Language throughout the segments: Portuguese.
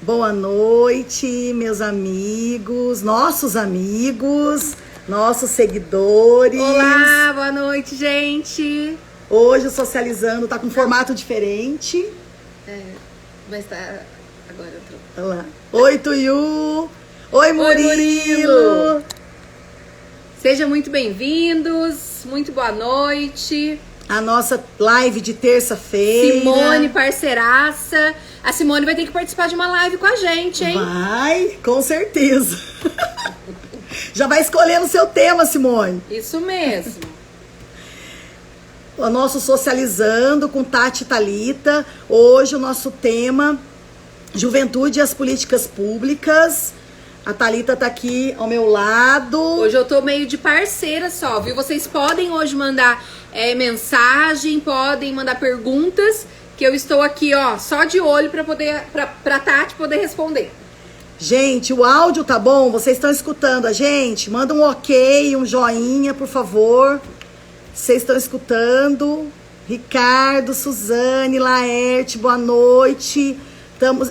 Boa noite, meus amigos, nossos seguidores. Olá, boa noite, gente. Hoje o Socializando tá com um formato diferente. Mas tá... Agora eu troco. Olha lá. Oi, Tuiu. Oi, Murilo. Sejam muito bem-vindos, muito boa noite. A nossa live de terça-feira. Simone, parceiraça. A Simone vai ter que participar de uma live com a gente, hein? Vai, com certeza. Já vai escolhendo o seu tema, Simone. Isso mesmo. O nosso Socializando com Tati e Thalita. Hoje o nosso tema, Juventude e as Políticas Públicas. A Thalita tá aqui ao meu lado. Hoje eu tô meio de parceira só, viu? Vocês podem hoje mandar mensagem, podem mandar perguntas, que eu estou aqui, ó, só de olho pra Tati poder responder. Gente, o áudio tá bom? Vocês estão escutando a gente? Manda um ok, um joinha, por favor. Vocês estão escutando? Ricardo, Suzane, Laerte, boa noite.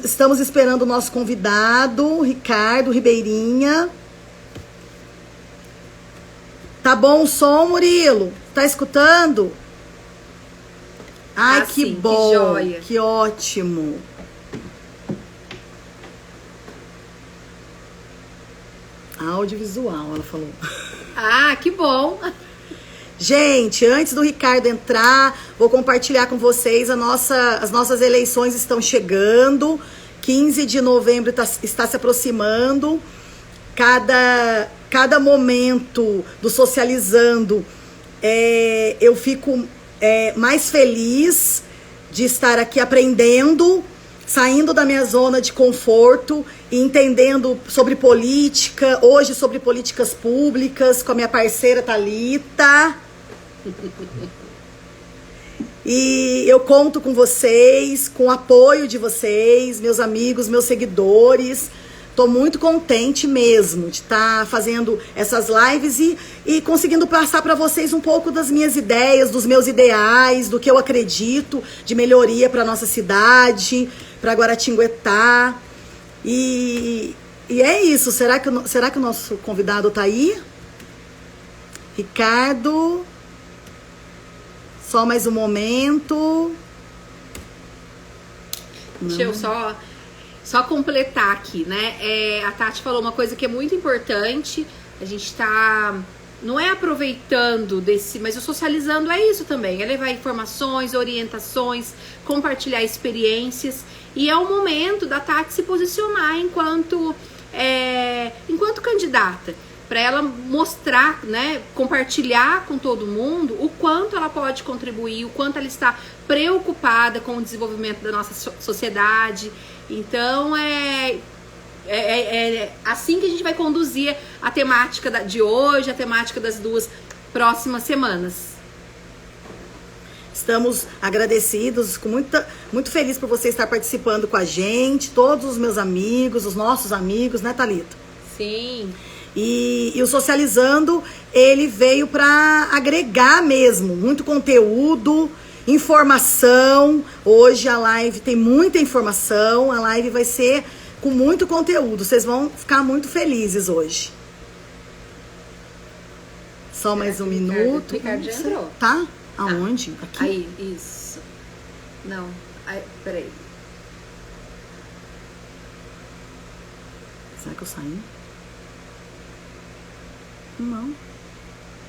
Estamos esperando o nosso convidado, Ricardo Ribeirinha. Tá bom o som, Murilo? Tá escutando? Ai, que sim, bom, que joia. Que ótimo. Audiovisual, ela falou. Ah, que bom. Gente, antes do Ricardo entrar, vou compartilhar com vocês as nossas eleições estão chegando. 15 de novembro está se aproximando. Cada momento do Socializando, eu fico mais feliz de estar aqui aprendendo, saindo da minha zona de conforto e entendendo sobre política, hoje sobre políticas públicas, com a minha parceira Thalita. E eu conto com vocês, com o apoio de vocês, meus amigos, meus seguidores. Tô muito contente mesmo de estar fazendo essas lives e conseguindo passar para vocês um pouco das minhas ideias, dos meus ideais, do que eu acredito de melhoria para nossa cidade, para Guaratinguetá. E é isso. Será que o nosso convidado tá aí? Ricardo. Só mais um momento. Deixa eu só completar aqui, né? A Tati falou uma coisa que é muito importante. A gente tá... Não é aproveitando mas o Socializando é isso também. É levar informações, orientações, compartilhar experiências. E é o momento da Tati se posicionar enquanto candidata. Para ela mostrar, né, compartilhar com todo mundo o quanto ela pode contribuir, o quanto ela está preocupada com o desenvolvimento da nossa sociedade. Então, é assim que a gente vai conduzir a temática de hoje, a temática das 2 próximas semanas. Estamos agradecidos, muito feliz por você estar participando com a gente, todos os meus amigos, os nossos amigos, né, Thalita? Sim. E o Socializando, ele veio para agregar mesmo, muito conteúdo, informação. Hoje a live tem muita informação, a live vai ser com muito conteúdo. Vocês vão ficar muito felizes hoje. Só mais um minuto. Ricardo já entrou. Tá? Aonde? Aqui? Aí, isso. Não, peraí. Será que eu saí? Não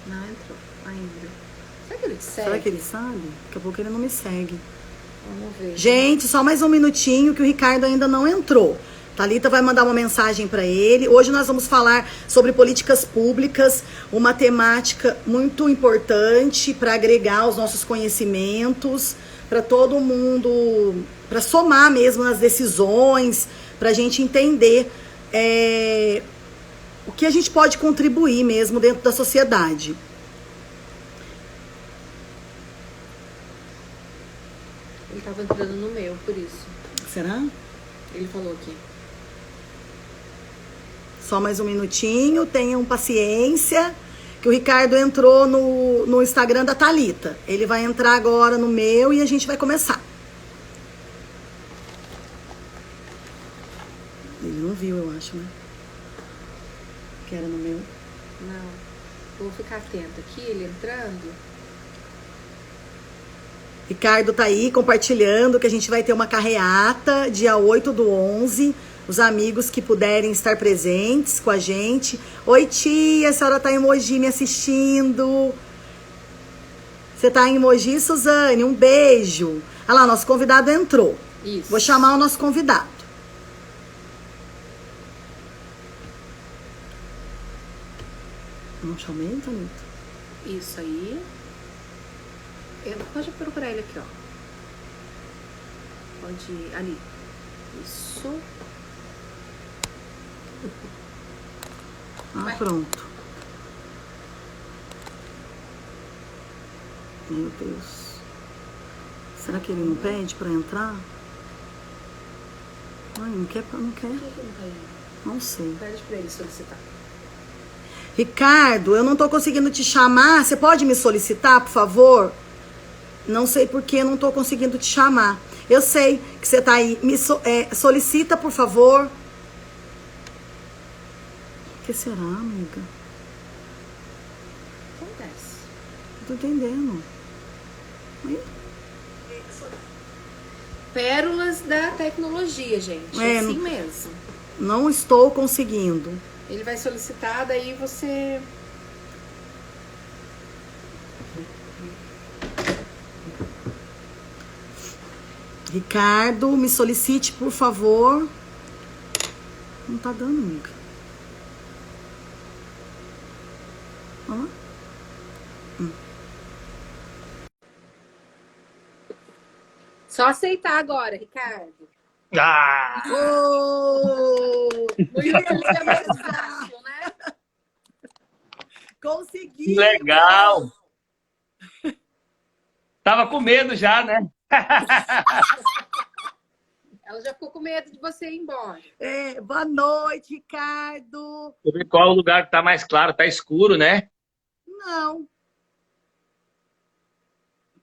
entrou ainda. Será que ele te segue? Será que ele sabe? Daqui a pouco ele não me segue. Vamos ver. Gente, só mais um minutinho que o Ricardo ainda não entrou. Thalita vai mandar uma mensagem para ele. Hoje nós vamos falar sobre políticas públicas, uma temática muito importante para agregar os nossos conhecimentos, para todo mundo, para somar mesmo nas decisões, para a gente entender o que a gente pode contribuir mesmo dentro da sociedade. Ele estava entrando no meu, por isso. Será? Ele falou aqui. Só mais um minutinho, tenham paciência, que o Ricardo entrou no Instagram da Thalita. Ele vai entrar agora no meu e a gente vai começar. Ele não viu, eu acho, né? Que era no meu. Não. Vou ficar atento aqui, ele entrando. Ricardo tá aí compartilhando que a gente vai ter uma carreata dia 8/11. Os amigos que puderem estar presentes com a gente. Oi, tia, a senhora tá em Mogi me assistindo. Você tá em Mogi, Suzane? Um beijo. Olha lá, nosso convidado entrou. Isso. Vou chamar o nosso convidado. Não chamei, Thalita? Isso aí. Pode procurar ele aqui, ó. Pode ir ali. Isso. Ah, Vai. pronto. Meu Deus. Será que ele não pede pra entrar? Ai, não quer, não quer. Por que não tá aí? Não sei. Pede pra ele solicitar. Ricardo, eu não tô conseguindo te chamar. Você pode me solicitar, por favor? Não sei por que eu não tô conseguindo te chamar. Eu sei que você tá aí. Me solicita, por favor. O que será, amiga? Acontece. Não tô entendendo. Ih, Pérolas da tecnologia, gente. É, Assim não- mesmo. não estou conseguindo. Ele vai solicitar, daí você... Ricardo, me solicite, por favor. Não tá dando, amiga. Ó. Só aceitar agora, Ricardo. Ah, Oh, No YouTube é mais fácil, né? consegui! que legal! Tava com medo já, né? Ela já ficou com medo de você ir embora. Boa noite, Ricardo. Deixa eu ver qual é o lugar que tá mais claro. Tá escuro, né? Não.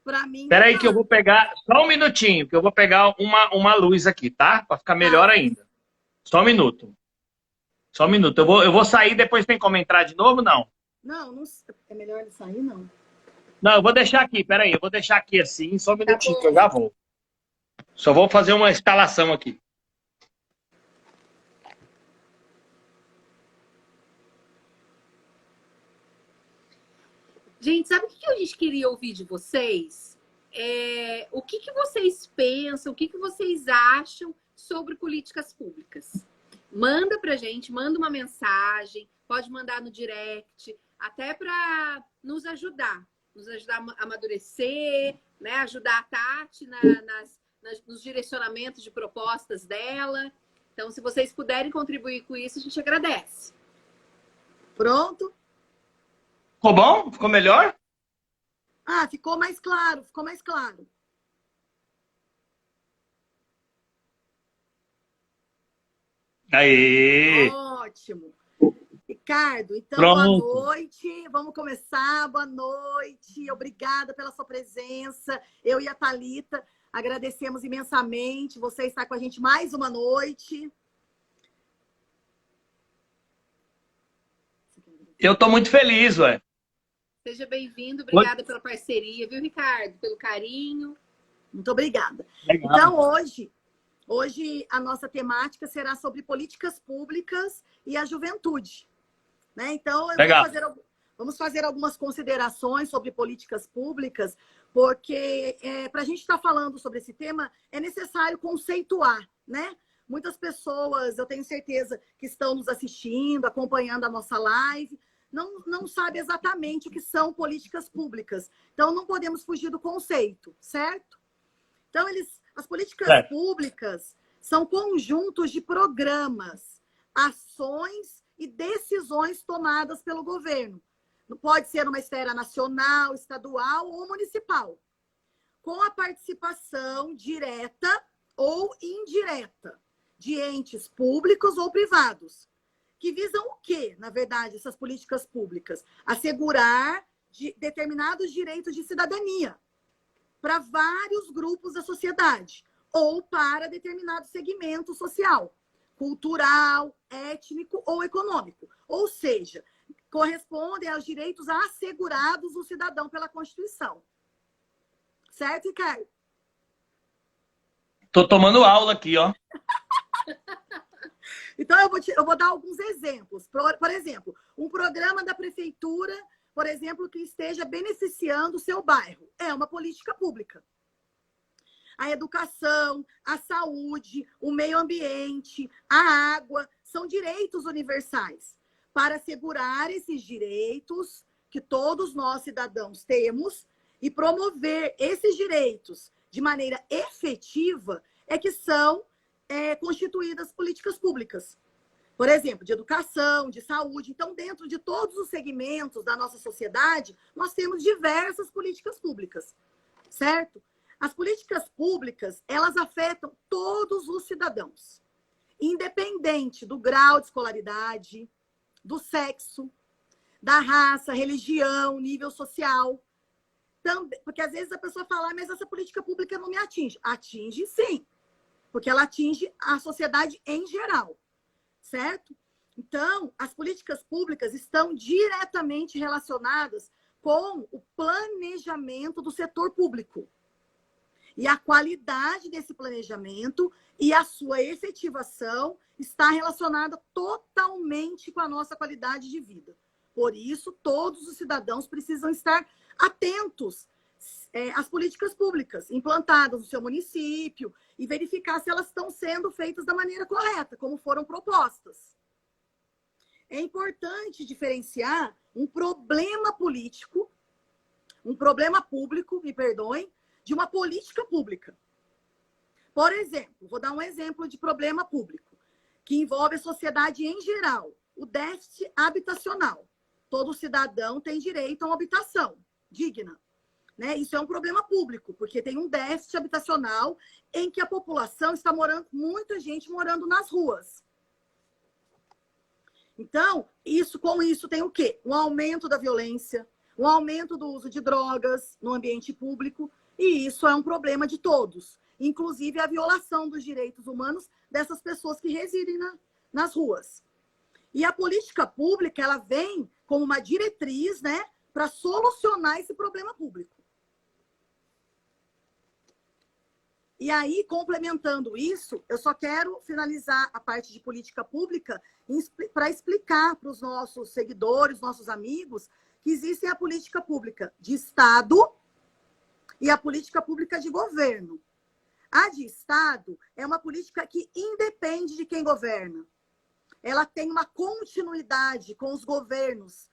Pra mim. Espera aí não que eu vou pegar... Só um minutinho, que eu vou pegar uma luz aqui, tá? Pra ficar melhor ainda. Só um minuto. Só um minuto. Eu vou sair, depois tem como entrar de novo, não? Não, não. É melhor ele sair, não. Não, eu vou deixar aqui. Espera aí, eu vou deixar aqui assim. Só um minutinho bom. que eu já vou. Só vou fazer uma instalação aqui. Gente, sabe o que a gente queria ouvir de vocês? O que vocês pensam, o que vocês acham sobre políticas públicas? Manda pra gente, manda uma mensagem, pode mandar no direct, até para nos ajudar a amadurecer, né? Ajudar a Tati nos direcionamentos de propostas dela. Então, se vocês puderem contribuir com isso, a gente agradece. Pronto? Ficou bom? Ficou melhor? Ah, ficou mais claro, ficou mais claro. Aê! Ótimo. Ricardo, então, Pronto. boa noite. Vamos começar. Boa noite. Obrigada pela sua presença. Eu e a Thalita agradecemos imensamente. Você está com a gente mais uma noite. Eu tô muito feliz, ué. Seja bem-vindo, obrigada pela parceria, viu, Ricardo? Pelo carinho. Muito obrigada. Legal. Então, hoje a nossa temática será sobre políticas públicas e a juventude. Né? Então, vamos fazer algumas considerações sobre políticas públicas, porque para a gente estar falando sobre esse tema, é necessário conceituar, né? Muitas pessoas, eu tenho certeza, que estão nos assistindo, acompanhando a nossa live, não sabem exatamente o que são políticas públicas. Então, não podemos fugir do conceito, certo? Então, as políticas públicas são conjuntos de programas, ações e decisões tomadas pelo governo. Pode ser uma esfera nacional, estadual ou municipal, com a participação direta ou indireta de entes públicos ou privados, que visam o quê, na verdade, essas políticas públicas? Assegurar determinados direitos de cidadania para vários grupos da sociedade ou para determinado segmento social, cultural, étnico ou econômico. Ou seja, correspondem aos direitos assegurados do cidadão pela Constituição. Certo, Ricardo? Tô tomando aula aqui, ó. Então, eu vou dar alguns exemplos. Por exemplo, um programa da prefeitura, por exemplo, que esteja beneficiando o seu bairro. É uma política pública. A educação, a saúde, o meio ambiente, a água, são direitos universais. Para assegurar esses direitos que todos nós, cidadãos, temos e promover esses direitos de maneira efetiva, é que são constituídas políticas públicas. Por exemplo, de educação, de saúde. Então, dentro de todos os segmentos da nossa sociedade, nós temos diversas políticas públicas, certo? As políticas públicas, elas afetam todos os cidadãos, independente do grau de escolaridade, do sexo, da raça, religião, nível social. Também, porque às vezes a pessoa fala, mas essa política pública não me atinge. Atinge sim, porque ela atinge a sociedade em geral, certo? Então, as políticas públicas estão diretamente relacionadas com o planejamento do setor público. E a qualidade desse planejamento e a sua efetivação está relacionada totalmente com a nossa qualidade de vida. Por isso, todos os cidadãos precisam estar atentos às políticas públicas implantadas no seu município e verificar se elas estão sendo feitas da maneira correta, como foram propostas. É importante diferenciar um problema político, um problema público, me perdoem, de uma política pública. Por exemplo, vou dar um exemplo de problema público, que envolve a sociedade em geral, o déficit habitacional. Todo cidadão tem direito a uma habitação digna, né? Isso é um problema público, porque tem um déficit habitacional em que a população está morando, muita gente morando nas ruas. Então, com isso tem o quê? Um aumento da violência, um aumento do uso de drogas no ambiente público, e isso é um problema de todos, inclusive a violação dos direitos humanos dessas pessoas que residem nas ruas. E a política pública, ela vem como uma diretriz, né, para solucionar esse problema público. E aí, complementando isso, eu só quero finalizar a parte de política pública para explicar para os nossos seguidores, nossos amigos, que existe a política pública de Estado e a política pública de governo. A de Estado é uma política que independe de quem governa. Ela tem uma continuidade com os governos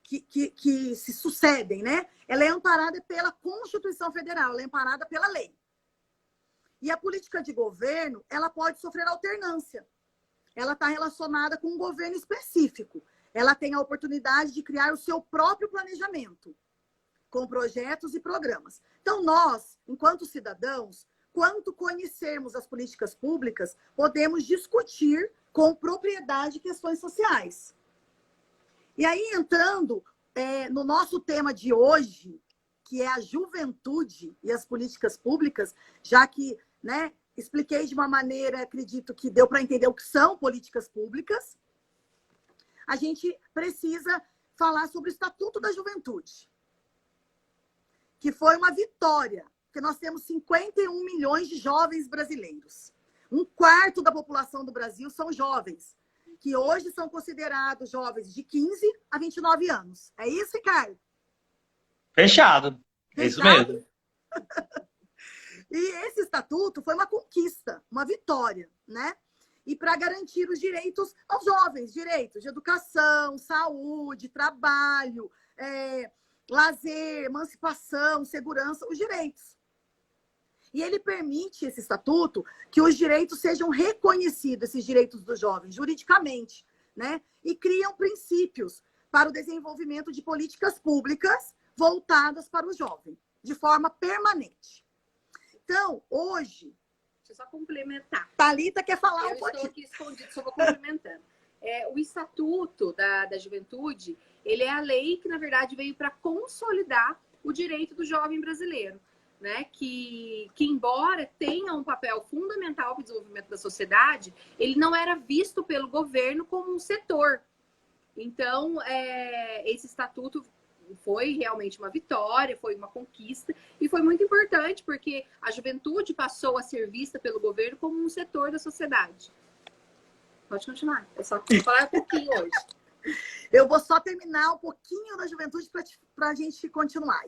que se sucedem, né? Ela é amparada pela Constituição Federal, ela é amparada pela lei. E a política de governo, ela pode sofrer alternância. Ela está relacionada com um governo específico. Ela tem a oportunidade de criar o seu próprio planejamento, com projetos e programas. Então, nós, enquanto cidadãos, quanto conhecermos as políticas públicas, podemos discutir com propriedade questões sociais. E aí, entrando no nosso tema de hoje, que é a juventude e as políticas públicas, já que, né, expliquei de uma maneira, acredito que deu para entender o que são políticas públicas, a gente precisa falar sobre o Estatuto da Juventude, que foi uma vitória, porque nós temos 51 milhões de jovens brasileiros. 1/4 da população do Brasil são jovens, que hoje são considerados jovens de 15 a 29 anos. É isso, Ricardo? Fechado. É isso mesmo. E esse estatuto foi uma conquista, uma vitória, né? E para garantir os direitos aos jovens, direitos de educação, saúde, trabalho, lazer, emancipação, segurança, os direitos. E ele permite, esse estatuto, que os direitos sejam reconhecidos, esses direitos dos jovens, juridicamente, né? E criam princípios para o desenvolvimento de políticas públicas voltadas para o jovem, de forma permanente. Então, hoje... Deixa eu só complementar. Thalita quer falar um pouquinho. Eu estou aqui escondido, só vou complementando. O Estatuto da Juventude, ele é a lei que, na verdade, veio para consolidar o direito do jovem brasileiro. né, que embora tenha um papel fundamental para o desenvolvimento da sociedade, ele não era visto pelo governo como um setor. Então, esse estatuto foi realmente uma vitória, foi uma conquista, e foi muito importante, porque a juventude passou a ser vista pelo governo como um setor da sociedade. Pode continuar, é só falar um pouquinho hoje. Eu vou só terminar um pouquinho da juventude para a gente continuar.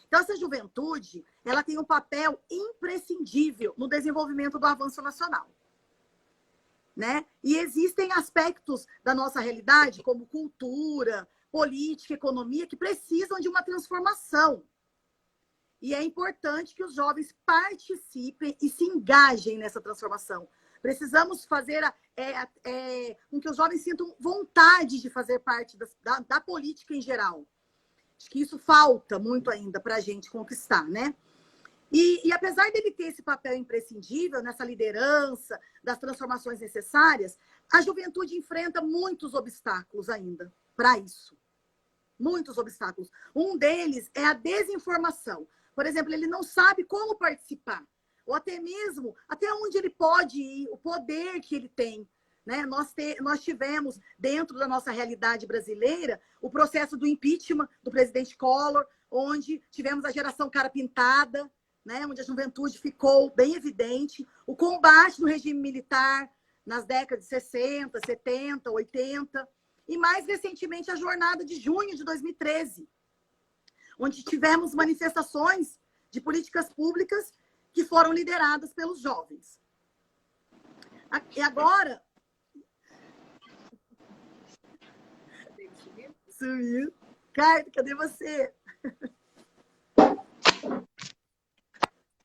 Então, essa juventude, ela tem um papel imprescindível no desenvolvimento do avanço nacional, né? E existem aspectos da nossa realidade, como cultura, política, economia, que precisam de uma transformação. E é importante que os jovens participem e se engajem nessa transformação. Precisamos fazer com que os jovens sintam vontade de fazer parte da política em geral. Acho que isso falta muito ainda para a gente conquistar, né? E apesar dele ter esse papel imprescindível nessa liderança das transformações necessárias, a juventude enfrenta muitos obstáculos ainda para isso. Muitos obstáculos. Um deles é a desinformação. Por exemplo, ele não sabe como participar, ou até mesmo até onde ele pode ir, o poder que ele tem. Né? Nós tivemos, dentro da nossa realidade brasileira, o processo do impeachment do presidente Collor, onde tivemos a geração cara pintada, né? Onde a juventude ficou bem evidente, o combate no regime militar nas décadas de 60, 70, 80, e mais recentemente a jornada de junho de 2013, onde tivemos manifestações de políticas públicas que foram lideradas pelos jovens. E agora... Sumiu. Caio, cadê você?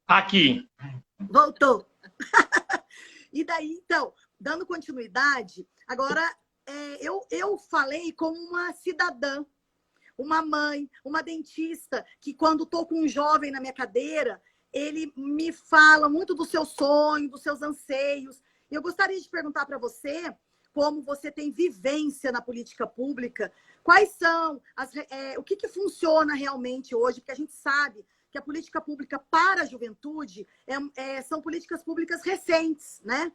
Aqui. Voltou. E daí, então, dando continuidade, agora eu falei como uma cidadã, uma mãe, uma dentista, que quando estou com um jovem na minha cadeira, ele me fala muito do seu sonho, dos seus anseios. E eu gostaria de perguntar para você, como você tem vivência na política pública, quais são, o que funciona realmente hoje, porque a gente sabe que a política pública para a juventude são políticas públicas recentes, né?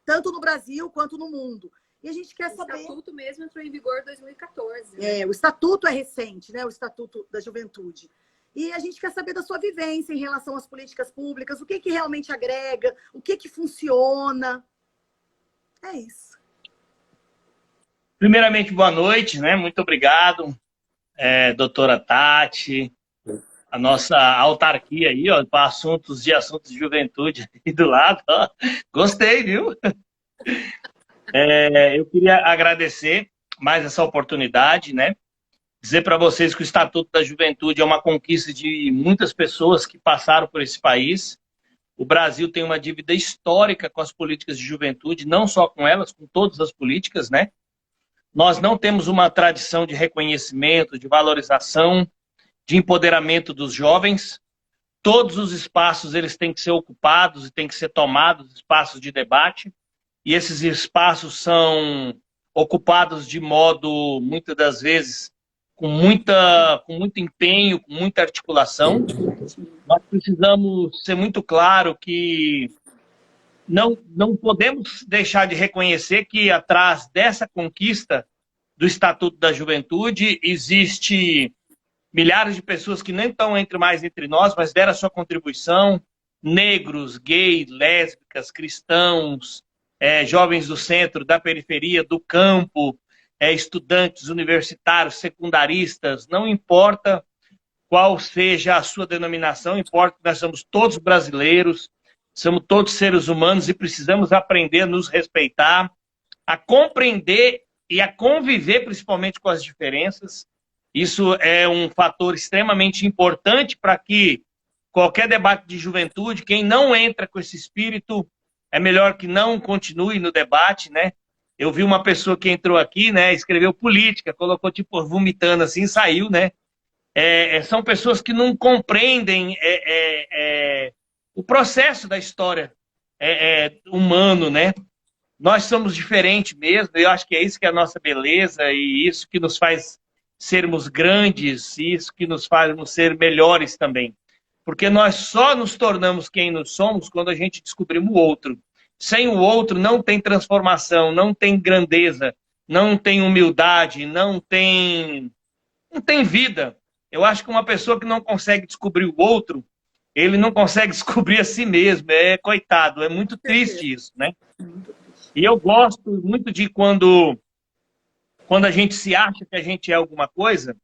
Tanto no Brasil quanto no mundo. E a gente quer saber... O estatuto mesmo entrou em vigor em 2014. Né? O estatuto é recente, né? O Estatuto da Juventude. E a gente quer saber da sua vivência em relação às políticas públicas, o que realmente agrega, o que funciona. É isso. Primeiramente, boa noite, né? Muito obrigado, doutora Tati, a nossa autarquia aí, ó, para assuntos de juventude aí do lado, ó. Gostei, viu? Eu queria agradecer mais essa oportunidade, né? Dizer para vocês que o Estatuto da Juventude é uma conquista de muitas pessoas que passaram por esse país. O Brasil tem uma dívida histórica com as políticas de juventude, não só com elas, com todas as políticas, né? Nós não temos uma tradição de reconhecimento, de valorização, de empoderamento dos jovens. Todos os espaços eles têm que ser ocupados e têm que ser tomados, espaços de debate. E esses espaços são ocupados de modo, muitas das vezes, com muito empenho, com muita articulação. Nós precisamos ser muito claro que não podemos deixar de reconhecer que atrás dessa conquista do Estatuto da Juventude existe milhares de pessoas que nem estão mais entre nós, mas deram a sua contribuição, negros, gays, lésbicas, cristãos, jovens do centro, da periferia, do campo, estudantes universitários, secundaristas, não importa qual seja a sua denominação, importa que nós somos todos brasileiros, somos todos seres humanos e precisamos aprender a nos respeitar, a compreender e a conviver principalmente com as diferenças. Isso é um fator extremamente importante para que qualquer debate de juventude, quem não entra com esse espírito, é melhor que não continue no debate, né? Eu vi uma pessoa que entrou aqui, né, escreveu política, colocou tipo vomitando assim, saiu, né? São pessoas que não compreendem o processo da história humano, né? Nós somos diferentes mesmo, eu acho que é isso que é a nossa beleza e isso que nos faz sermos grandes, e isso que nos faz ser melhores também. Porque nós só nos tornamos quem nós somos quando a gente descobrimos o outro. Sem o outro não tem transformação, não tem grandeza, não tem humildade, não tem vida. Eu acho que uma pessoa que não consegue descobrir o outro, ele não consegue descobrir a si mesmo. É coitado, é muito triste isso, né? E eu gosto muito de quando a gente se acha que a gente é alguma coisa.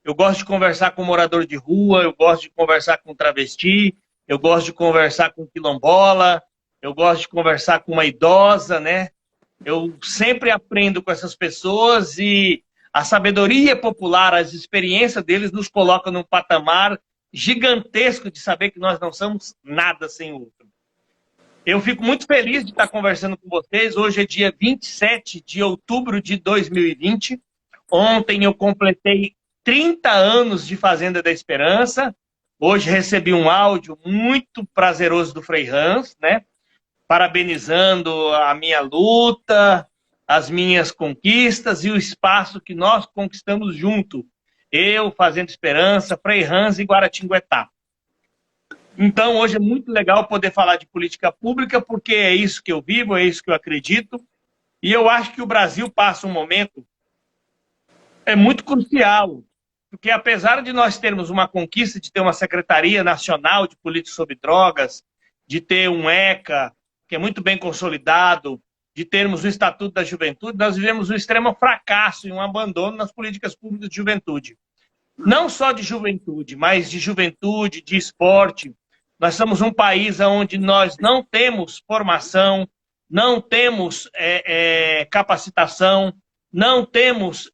Eu gosto de conversar com morador de rua, eu gosto de conversar com travesti, eu gosto de conversar com quilombola, eu gosto de conversar com uma idosa, né? Eu sempre aprendo com essas pessoas e a sabedoria popular, as experiências deles nos colocam num patamar gigantesco de saber que nós não somos nada sem o outro. Eu fico muito feliz de estar conversando com vocês. Hoje é dia 27 de outubro de 2020. Ontem eu completei 30 anos de Fazenda da Esperança. Hoje recebi um áudio muito prazeroso do Frei Hans, né? Parabenizando a minha luta, as minhas conquistas e o espaço que nós conquistamos junto. Eu, Fazenda Esperança, Frei Hans e Guaratinguetá. Então, hoje é muito legal poder falar de política pública, porque é isso que eu vivo, é isso que eu acredito. E eu acho que o Brasil passa um momento muito crucial, porque apesar de nós termos uma conquista de ter uma Secretaria Nacional de Política sobre Drogas, de ter um ECA, que é muito bem consolidado, de termos o Estatuto da Juventude, nós vivemos um extremo fracasso e um abandono nas políticas públicas de juventude. Não só de juventude, mas de juventude, de esporte. Nós somos um país onde nós não temos formação, não temos capacitação, não temos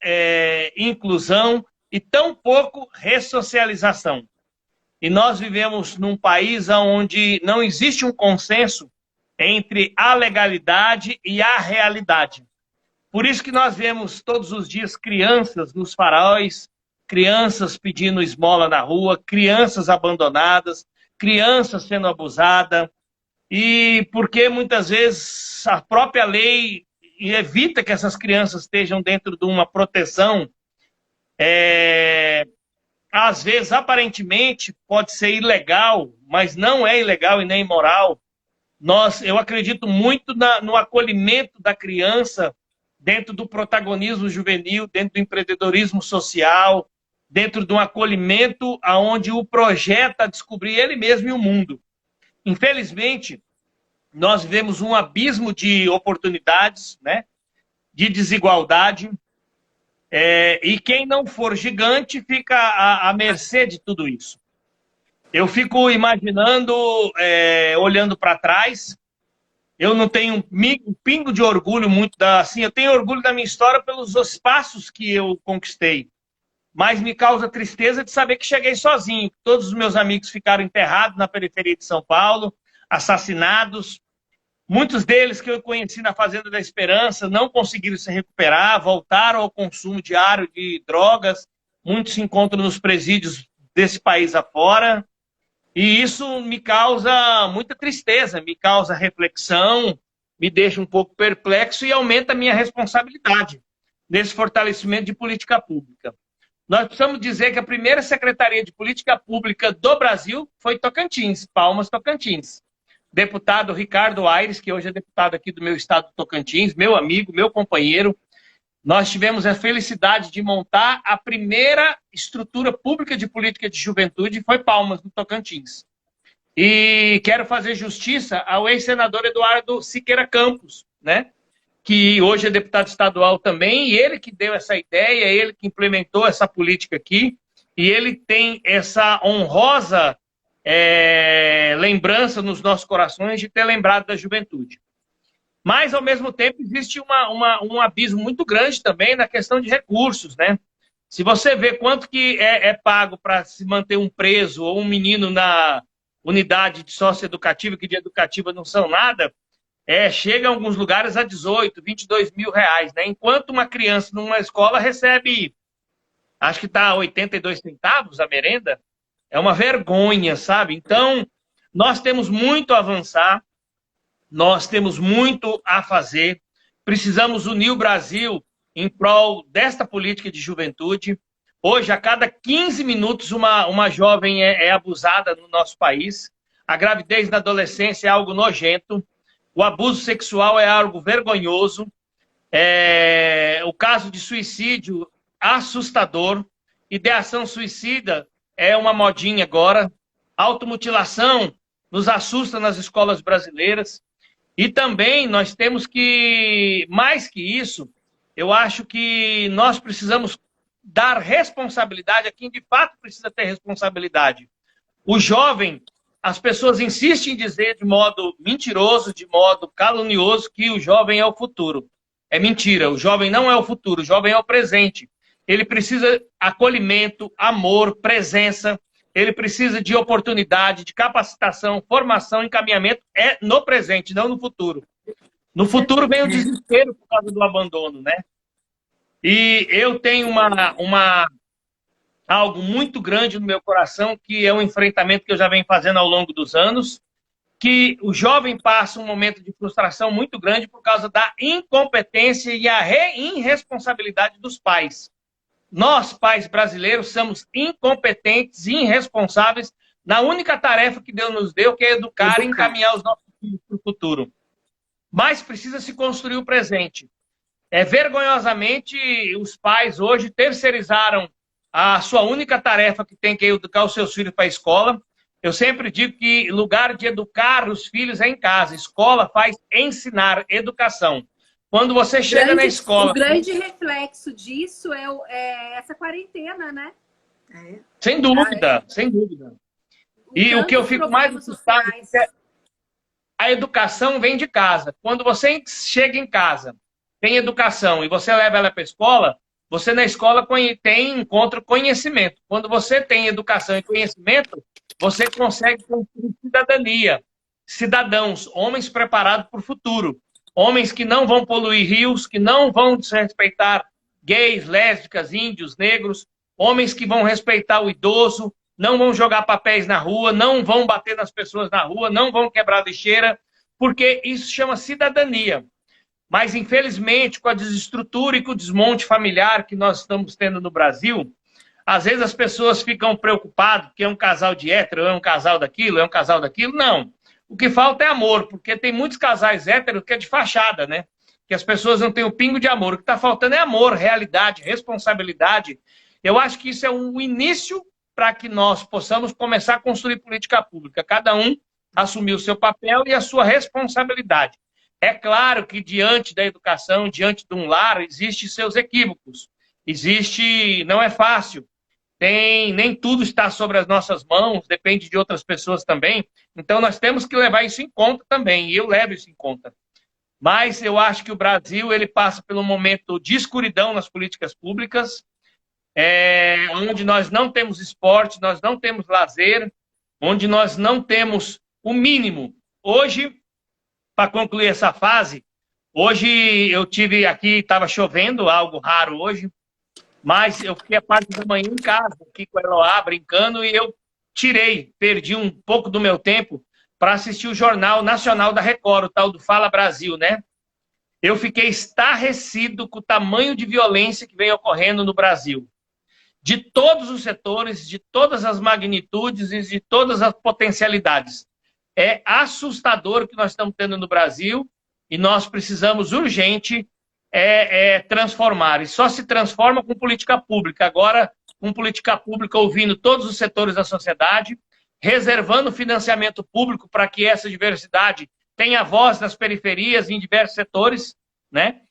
inclusão e tampouco ressocialização. E nós vivemos num país onde não existe um consenso entre a legalidade e a realidade. Por isso que nós vemos todos os dias crianças nos faróis, crianças pedindo esmola na rua, crianças abandonadas, crianças sendo abusadas, e porque muitas vezes a própria lei evita que essas crianças estejam dentro de uma proteção, às vezes aparentemente pode ser ilegal, mas não é ilegal e nem imoral. Eu acredito muito no acolhimento da criança dentro do protagonismo juvenil, dentro do empreendedorismo social, dentro de um acolhimento onde o projeta a descobrir ele mesmo e o mundo. Infelizmente, nós vivemos um abismo de oportunidades, né? De desigualdade, e quem não for gigante fica à mercê de tudo isso. Eu fico imaginando, olhando para trás, eu não tenho um pingo de orgulho muito assim, eu tenho orgulho da minha história pelos espaços que eu conquistei, mas me causa tristeza de saber que cheguei sozinho. Todos os meus amigos ficaram enterrados na periferia de São Paulo, assassinados. Muitos deles que eu conheci na Fazenda da Esperança não conseguiram se recuperar, voltaram ao consumo diário de drogas. Muitos se encontram nos presídios desse país afora. E isso me causa muita tristeza, me causa reflexão, me deixa um pouco perplexo e aumenta a minha responsabilidade nesse fortalecimento de política pública. Nós precisamos dizer que a primeira Secretaria de Política Pública do Brasil foi Tocantins, Palmas, Tocantins. Deputado Ricardo Aires, que hoje é deputado aqui do meu estado, Tocantins, meu amigo, meu companheiro. Nós tivemos a felicidade de montar a primeira estrutura pública de política de juventude, foi Palmas, no Tocantins. E quero fazer justiça ao ex-senador Eduardo Siqueira Campos, né? Que hoje é deputado estadual também, e ele que deu essa ideia, ele que implementou essa política aqui, e ele tem essa honrosa lembrança nos nossos corações de ter lembrado da juventude. Mas, ao mesmo tempo, existe um abismo muito grande também na questão de recursos, né? Se você vê quanto que é pago para se manter um preso ou um menino na unidade de socioeducativa, que de educativa não são nada, chega em alguns lugares a 18, 22 mil reais, né? Enquanto uma criança numa escola recebe, acho que está 82 centavos a merenda, é uma vergonha, sabe? Então, nós temos muito a avançar, nós temos muito a fazer, precisamos unir o Brasil em prol desta política de juventude. Hoje, a cada 15 minutos, uma jovem é abusada no nosso país. A gravidez na adolescência é algo nojento. O abuso sexual é algo vergonhoso. O caso de suicídio, assustador. Ideação suicida é uma modinha agora. Automutilação nos assusta nas escolas brasileiras. E também nós temos que, mais que isso, eu acho que nós precisamos dar responsabilidade a quem de fato precisa ter responsabilidade. O jovem, as pessoas insistem em dizer de modo mentiroso, de modo calunioso, que o jovem é o futuro. É mentira, o jovem não é o futuro, o jovem é o presente. Ele precisa de acolhimento, amor, presença, ele precisa de oportunidade, de capacitação, formação, encaminhamento, é no presente, não no futuro. No futuro vem o desespero por causa do abandono, né? E eu tenho algo muito grande no meu coração, que é um enfrentamento que eu já venho fazendo ao longo dos anos, que o jovem passa um momento de frustração muito grande por causa da incompetência e a irresponsabilidade dos pais. Nós, pais brasileiros, somos incompetentes e irresponsáveis na única tarefa que Deus nos deu, que é educar e encaminhar os nossos filhos para o futuro. Mas precisa se construir o presente. Vergonhosamente, os pais hoje terceirizaram a sua única tarefa, que tem que é educar os seus filhos para a escola. Eu sempre digo que lugar de educar os filhos é em casa. Escola faz ensinar, educação. Quando você chega na escola... O grande reflexo disso é essa quarentena, né? Sem dúvida, sem dúvida. E o que eu fico mais assustado é que a educação vem de casa. Quando você chega em casa, tem educação e você leva ela para a escola, você na escola encontra conhecimento. Quando você tem educação e conhecimento, você consegue construir cidadania. Cidadãos, homens preparados para o futuro. Homens que não vão poluir rios, que não vão desrespeitar gays, lésbicas, índios, negros. Homens que vão respeitar o idoso, não vão jogar papéis na rua, não vão bater nas pessoas na rua, não vão quebrar lixeira, porque isso chama cidadania. Mas, infelizmente, com a desestrutura e com o desmonte familiar que nós estamos tendo no Brasil, às vezes as pessoas ficam preocupadas que é um casal de hétero, é um casal daquilo, é um casal daquilo. Não. O que falta é amor, porque tem muitos casais héteros que é de fachada, né? Que as pessoas não têm um pingo de amor. O que está faltando é amor, realidade, responsabilidade. Eu acho que isso é um início para que nós possamos começar a construir política pública. Cada um assumir o seu papel e a sua responsabilidade. É claro que diante da educação, diante de um lar, existem seus equívocos. Não é fácil. Nem tudo está sobre as nossas mãos, depende de outras pessoas também. Então nós temos que levar isso em conta também, e eu levo isso em conta. Mas eu acho que o Brasil ele passa por um momento de escuridão nas políticas públicas, onde nós não temos esporte, nós não temos lazer, onde nós não temos o mínimo. Hoje, para concluir essa fase, hoje eu tive aqui, estava chovendo, algo raro hoje, mas eu fiquei a parte da manhã em casa, aqui com a Eloá, brincando, e eu perdi um pouco do meu tempo para assistir o Jornal Nacional da Record, o tal do Fala Brasil, né? Eu fiquei estarrecido com o tamanho de violência que vem ocorrendo no Brasil. De todos os setores, de todas as magnitudes e de todas as potencialidades. É assustador o que nós estamos tendo no Brasil e nós precisamos urgente transformar. E só se transforma com política pública. Agora, com política pública ouvindo todos os setores da sociedade, reservando financiamento público para que essa diversidade tenha voz nas periferias e em diversos setores, né?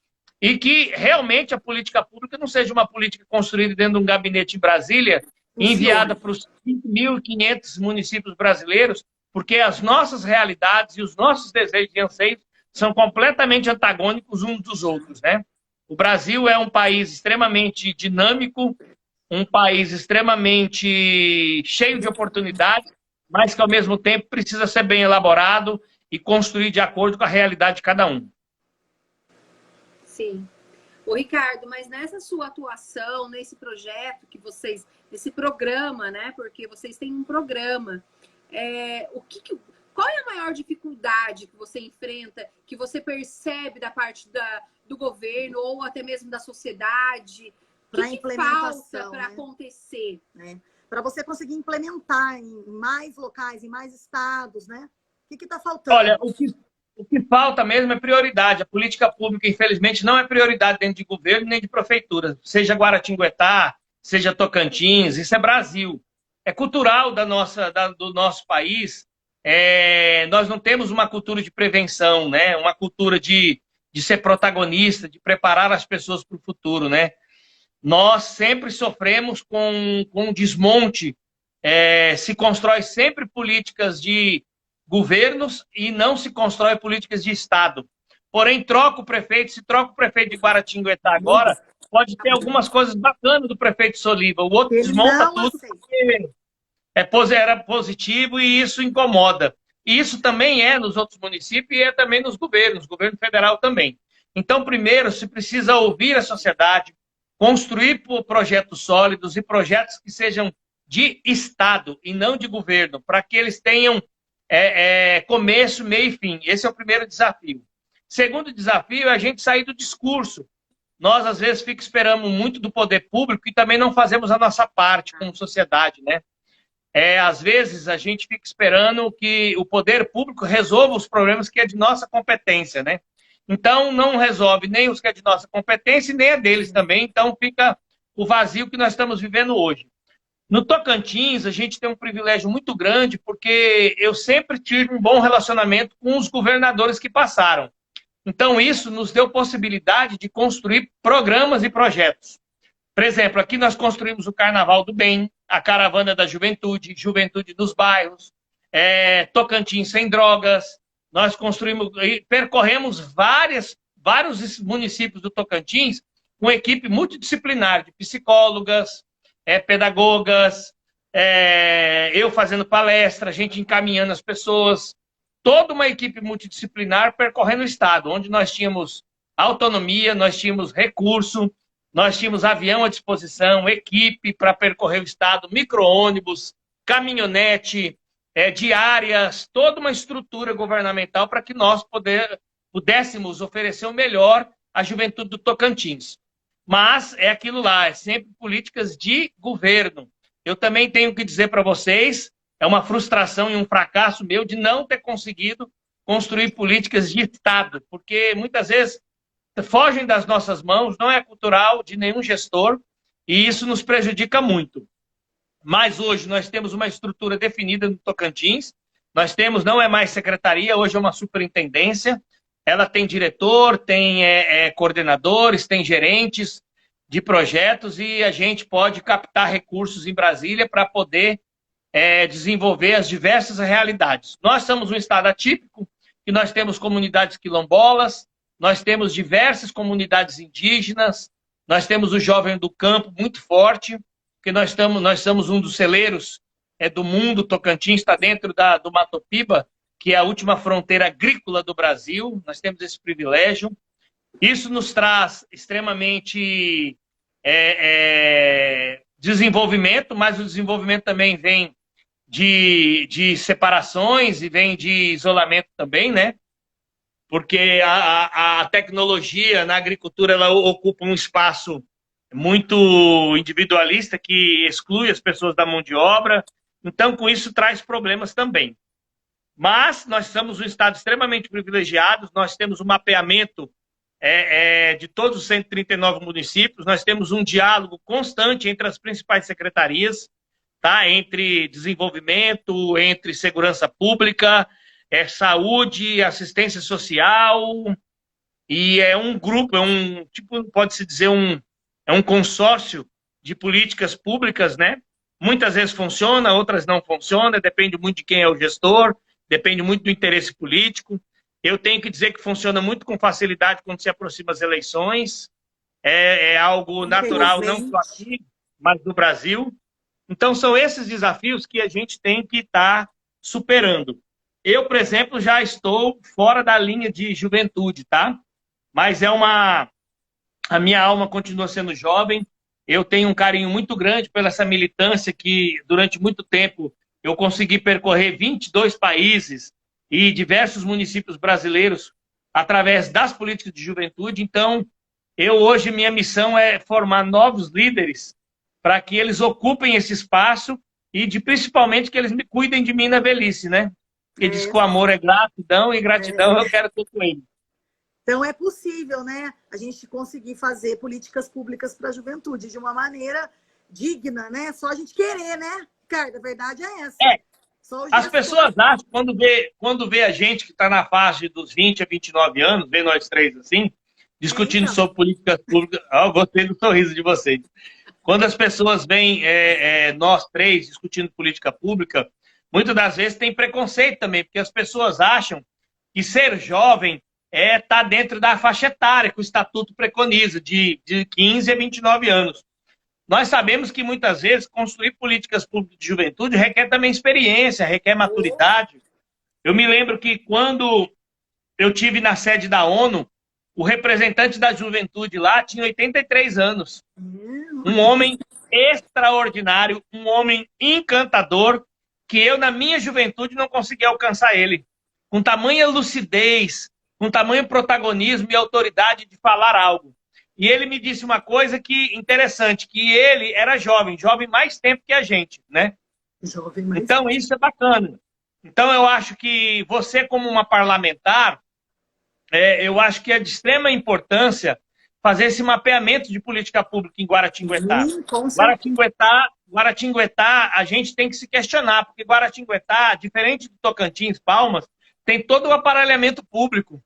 E que realmente a política pública não seja uma política construída dentro de um gabinete em Brasília, enviada para os 5.500 municípios brasileiros, porque as nossas realidades e os nossos desejos e anseios são completamente antagônicos uns dos outros, né? O Brasil é um país extremamente dinâmico, um país extremamente cheio de oportunidades, mas que, ao mesmo tempo, precisa ser bem elaborado e construir de acordo com a realidade de cada um. Sim. Ô, Ricardo, mas nessa sua atuação, nesse projeto que vocês... Nesse programa, né? Porque vocês têm um programa. Qual é a maior dificuldade que você enfrenta, que você percebe da parte do governo ou até mesmo da sociedade? para que falta implementação, para né? acontecer? Para você conseguir implementar em mais locais, em mais estados, né? O que está faltando? Olha, o que falta mesmo é prioridade. A política pública, infelizmente, não é prioridade dentro de governo nem de prefeitura. Seja Guaratinguetá, seja Tocantins, isso é Brasil. É cultural do nosso país. Nós não temos uma cultura de prevenção, né? Uma cultura de ser protagonista, de preparar as pessoas para o futuro, né? Nós sempre sofremos com desmonte. Se constrói sempre políticas de governos e não se constrói políticas de Estado. Porém, troca o prefeito, se troca o prefeito de Guaratinguetá agora, pode ter algumas coisas bacanas do prefeito Soliva. O outro desmonta tudo porque era positivo e isso incomoda. E isso também é nos outros municípios e é também nos governos, governo federal também. Então, primeiro, se precisa ouvir a sociedade, construir projetos sólidos e projetos que sejam de Estado e não de governo, para que eles tenham começo, meio e fim. Esse é o primeiro desafio. Segundo desafio é a gente sair do discurso. Nós, às vezes, esperamos muito do poder público e também não fazemos a nossa parte como sociedade, né? Às vezes, a gente fica esperando que o poder público resolva os problemas que é de nossa competência, né? Então, não resolve nem os que é de nossa competência e nem a deles também. Então, fica o vazio que nós estamos vivendo hoje. No Tocantins, a gente tem um privilégio muito grande, porque eu sempre tive um bom relacionamento com os governadores que passaram. Então, isso nos deu possibilidade de construir programas e projetos. Por exemplo, aqui nós construímos o Carnaval do Bem, a Caravana da Juventude, Juventude dos Bairros, Tocantins Sem Drogas. Nós percorremos vários municípios do Tocantins com equipe multidisciplinar de psicólogas, pedagogas, eu fazendo palestra, a gente encaminhando as pessoas, toda uma equipe multidisciplinar percorrendo o estado, onde nós tínhamos autonomia, nós tínhamos recurso, nós tínhamos avião à disposição, equipe para percorrer o estado, micro-ônibus, caminhonete, diárias, toda uma estrutura governamental para que nós pudéssemos oferecer o melhor à juventude do Tocantins. Mas é aquilo lá, é sempre políticas de governo. Eu também tenho que dizer para vocês, é uma frustração e um fracasso meu de não ter conseguido construir políticas de Estado, porque muitas vezes fogem das nossas mãos, não é cultural de nenhum gestor, e isso nos prejudica muito. Mas hoje nós temos uma estrutura definida no Tocantins, nós temos, não é mais secretaria, hoje é uma superintendência, ela tem diretor, tem coordenadores, tem gerentes de projetos e a gente pode captar recursos em Brasília para poder desenvolver as diversas realidades. Nós somos um estado atípico, que nós temos comunidades quilombolas, nós temos diversas comunidades indígenas, nós temos o jovem do campo muito forte, porque nós somos um dos celeiros do mundo. Tocantins está dentro do Mato Piba, que é a última fronteira agrícola do Brasil. Nós temos esse privilégio. Isso nos traz extremamente desenvolvimento, mas o desenvolvimento também vem de separações e vem de isolamento também, né? Porque a tecnologia na agricultura ela ocupa um espaço muito individualista que exclui as pessoas da mão de obra. Então, com isso, traz problemas também. Mas nós somos um estado extremamente privilegiado, nós temos um mapeamento de todos os 139 municípios, nós temos um diálogo constante entre as principais secretarias, tá? Entre desenvolvimento, entre segurança pública, saúde, assistência social, e é um grupo, pode-se dizer, é um consórcio de políticas públicas, né? Muitas vezes funciona, outras não funcionam, depende muito de quem é o gestor, depende muito do interesse político. Eu tenho que dizer que funciona muito com facilidade quando se aproxima as eleições. É algo natural, não só aqui, mas no Brasil. Então, são esses desafios que a gente tem que estar superando. Eu, por exemplo, já estou fora da linha de juventude, tá? Mas a minha alma continua sendo jovem. Eu tenho um carinho muito grande pela essa militância que, durante muito tempo, eu consegui percorrer 22 países e diversos municípios brasileiros através das políticas de juventude. Então, Hoje, minha missão é formar novos líderes para que eles ocupem esse espaço e principalmente que eles me cuidem de mim na velhice, né? Porque diz que o amor é gratidão e gratidão eu quero ter com ele. Então é possível, né, a gente conseguir fazer políticas públicas para a juventude de uma maneira digna, né? Só a gente querer, né, Ricardo? A verdade é essa. As pessoas acham, quando vê a gente que está na faixa dos 20 a 29 anos, vê nós três assim, discutindo sobre políticas públicas. Eu gostei do sorriso de vocês. Quando as pessoas veem nós três discutindo política pública, muitas das vezes tem preconceito também, porque as pessoas acham que ser jovem tá dentro da faixa etária que o Estatuto preconiza, de 15 a 29 anos. Nós sabemos que muitas vezes construir políticas públicas de juventude requer também experiência, requer maturidade. Eu me lembro que quando eu tive na sede da ONU, o representante da juventude lá tinha 83 anos. Um homem extraordinário, um homem encantador, que eu, na minha juventude, não conseguia alcançar ele. Com tamanha lucidez, com tamanho protagonismo e autoridade de falar algo. E ele me disse uma coisa interessante, que ele era jovem mais tempo que a gente, né? Então, isso é bacana. Então, eu acho que você, como uma parlamentar, eu acho que é de extrema importância fazer esse mapeamento de política pública em Guaratinguetá. Guaratinguetá, a gente tem que se questionar, porque Guaratinguetá, diferente de Tocantins, Palmas, tem todo o aparelhamento público.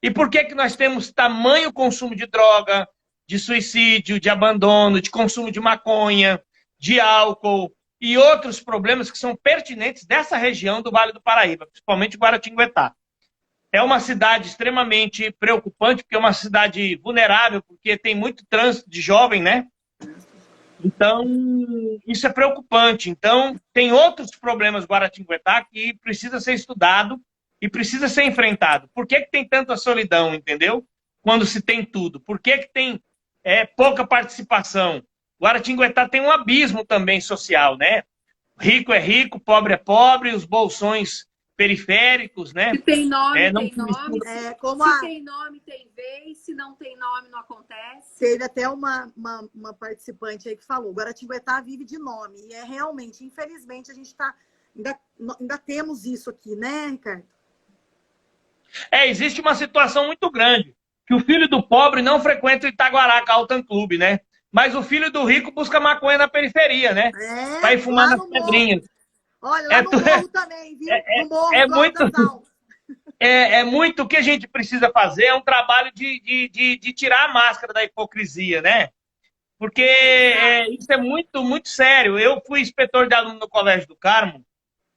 E por que nós temos tamanho consumo de droga, de suicídio, de abandono, de consumo de maconha, de álcool e outros problemas que são pertinentes dessa região do Vale do Paraíba, principalmente Guaratinguetá? É uma cidade extremamente preocupante, porque é uma cidade vulnerável, porque tem muito trânsito de jovem, né? Então, isso é preocupante. Então, tem outros problemas Guaratinguetá que precisa ser estudado e precisa ser enfrentado. Por que tem tanta solidão, entendeu? Quando se tem tudo. Por que tem pouca participação? Guaratinguetá tem um abismo também social, né? Rico é rico, pobre é pobre, os bolsões periféricos, né? Se tem nome, tem nome. Se tem nome, tem vez. Se não tem nome, não acontece. Teve até uma participante aí que falou, Guaratinguetá vive de nome. E realmente, infelizmente, a gente ainda temos isso aqui, né, Ricardo? Existe uma situação muito grande, que o filho do pobre não frequenta o Itaguará Caltan Clube, né? Mas o filho do rico busca maconha na periferia, né? Vai fumar nas pedrinhas. Olha, lá no morro também, viu? No morro, muito o que a gente precisa fazer, é um trabalho de tirar a máscara da hipocrisia, né? Porque isso é muito, muito sério. Eu fui inspetor de aluno no Colégio do Carmo,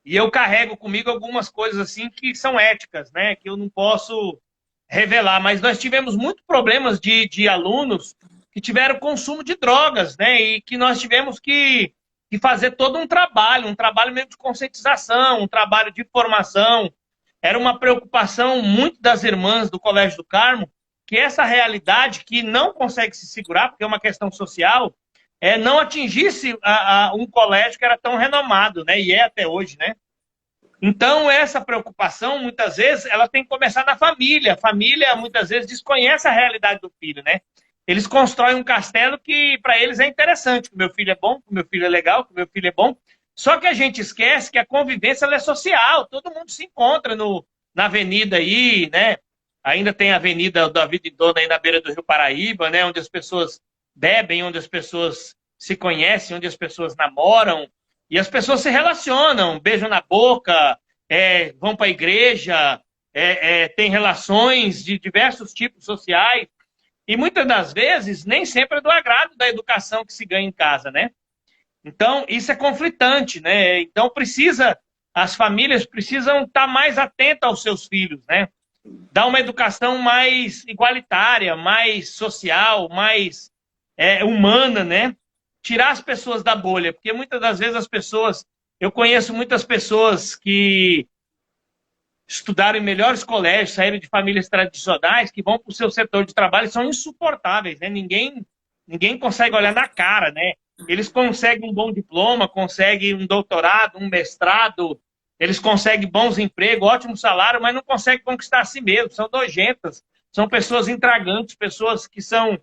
e eu carrego comigo algumas coisas assim que são éticas, né? Que eu não posso revelar. Mas nós tivemos muitos problemas de alunos que tiveram consumo de drogas, né? E que nós tivemos que fazer todo um trabalho mesmo de conscientização, um trabalho de formação. Era uma preocupação muito das irmãs do Colégio do Carmo, que essa realidade que não consegue se segurar, porque é uma questão social, não atingisse um colégio que era tão renomado, né? E até hoje, né? Então, essa preocupação, muitas vezes, ela tem que começar na família. A família, muitas vezes, desconhece a realidade do filho, né? Eles constroem um castelo que, para eles, é interessante. Que o meu filho é bom, que o meu filho é legal, que o meu filho é bom. Só que a gente esquece que a convivência ela é social. Todo mundo se encontra na avenida aí, né? Ainda tem a avenida da Vida em Dona aí na beira do Rio Paraíba, né? Onde as pessoas bebem, onde as pessoas se conhecem, onde as pessoas namoram. E as pessoas se relacionam, beijam na boca, vão para a igreja, têm relações de diversos tipos sociais. E muitas das vezes, nem sempre é do agrado da educação que se ganha em casa, né? Então, isso é conflitante, né? Então, as famílias precisam estar mais atentas aos seus filhos, né? Dar uma educação mais igualitária, mais social, mais humana, né? Tirar as pessoas da bolha, porque muitas das vezes eu conheço muitas pessoas que estudaram em melhores colégios, saíram de famílias tradicionais, que vão para o seu setor de trabalho e são insuportáveis, né? Ninguém consegue olhar na cara, né? Eles conseguem um bom diploma, conseguem um doutorado, um mestrado, eles conseguem bons empregos, ótimo salário, mas não conseguem conquistar a si mesmos, são nojentas, são pessoas intragantes, pessoas que são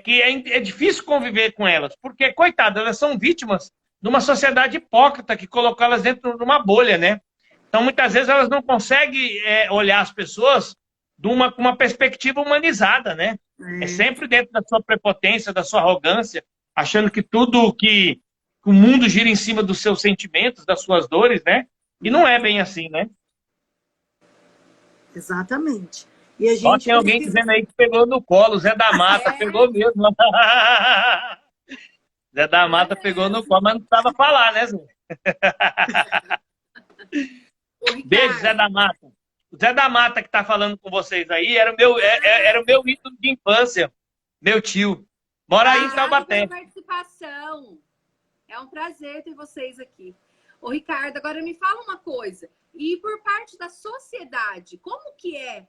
que é difícil conviver com elas, porque, coitadas, elas são vítimas de uma sociedade hipócrita que colocou elas dentro de uma bolha, né? Então, muitas vezes, elas não conseguem olhar as pessoas com uma perspectiva humanizada, né? É sempre dentro da sua prepotência, da sua arrogância, achando que tudo que o mundo gira em cima dos seus sentimentos, das suas dores, né? E não é bem assim, né? Exatamente. E a gente Ó, tem alguém dizendo aí que pegou no colo, Zé da Mata, pegou mesmo. Zé da Mata pegou no colo, mas não precisava falar, né, Zé? Beijo, Zé da Mata. O Zé da Mata que tá falando com vocês aí era o meu ídolo de infância, meu tio. Mora aí em Taubaté. Participação. É um prazer ter vocês aqui. Ô, Ricardo, agora me fala uma coisa. E por parte da sociedade, como que é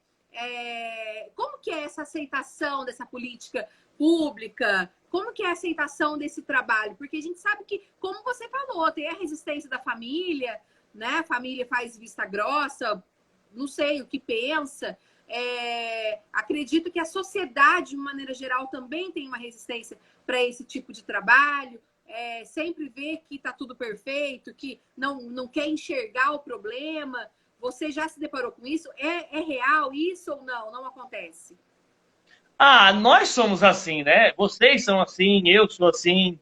essa aceitação dessa política pública? Como que é a aceitação desse trabalho? Porque a gente sabe que, como você falou, tem a resistência da família, né? A família faz vista grossa, não sei o que pensa. Acredito que a sociedade, de maneira geral, também tem uma resistência para esse tipo de trabalho. Sempre vê que está tudo perfeito, que não quer enxergar o problema. Você já se deparou com isso? É real isso ou não? Não acontece? Ah, nós somos assim, né? Vocês são assim, eu sou assim.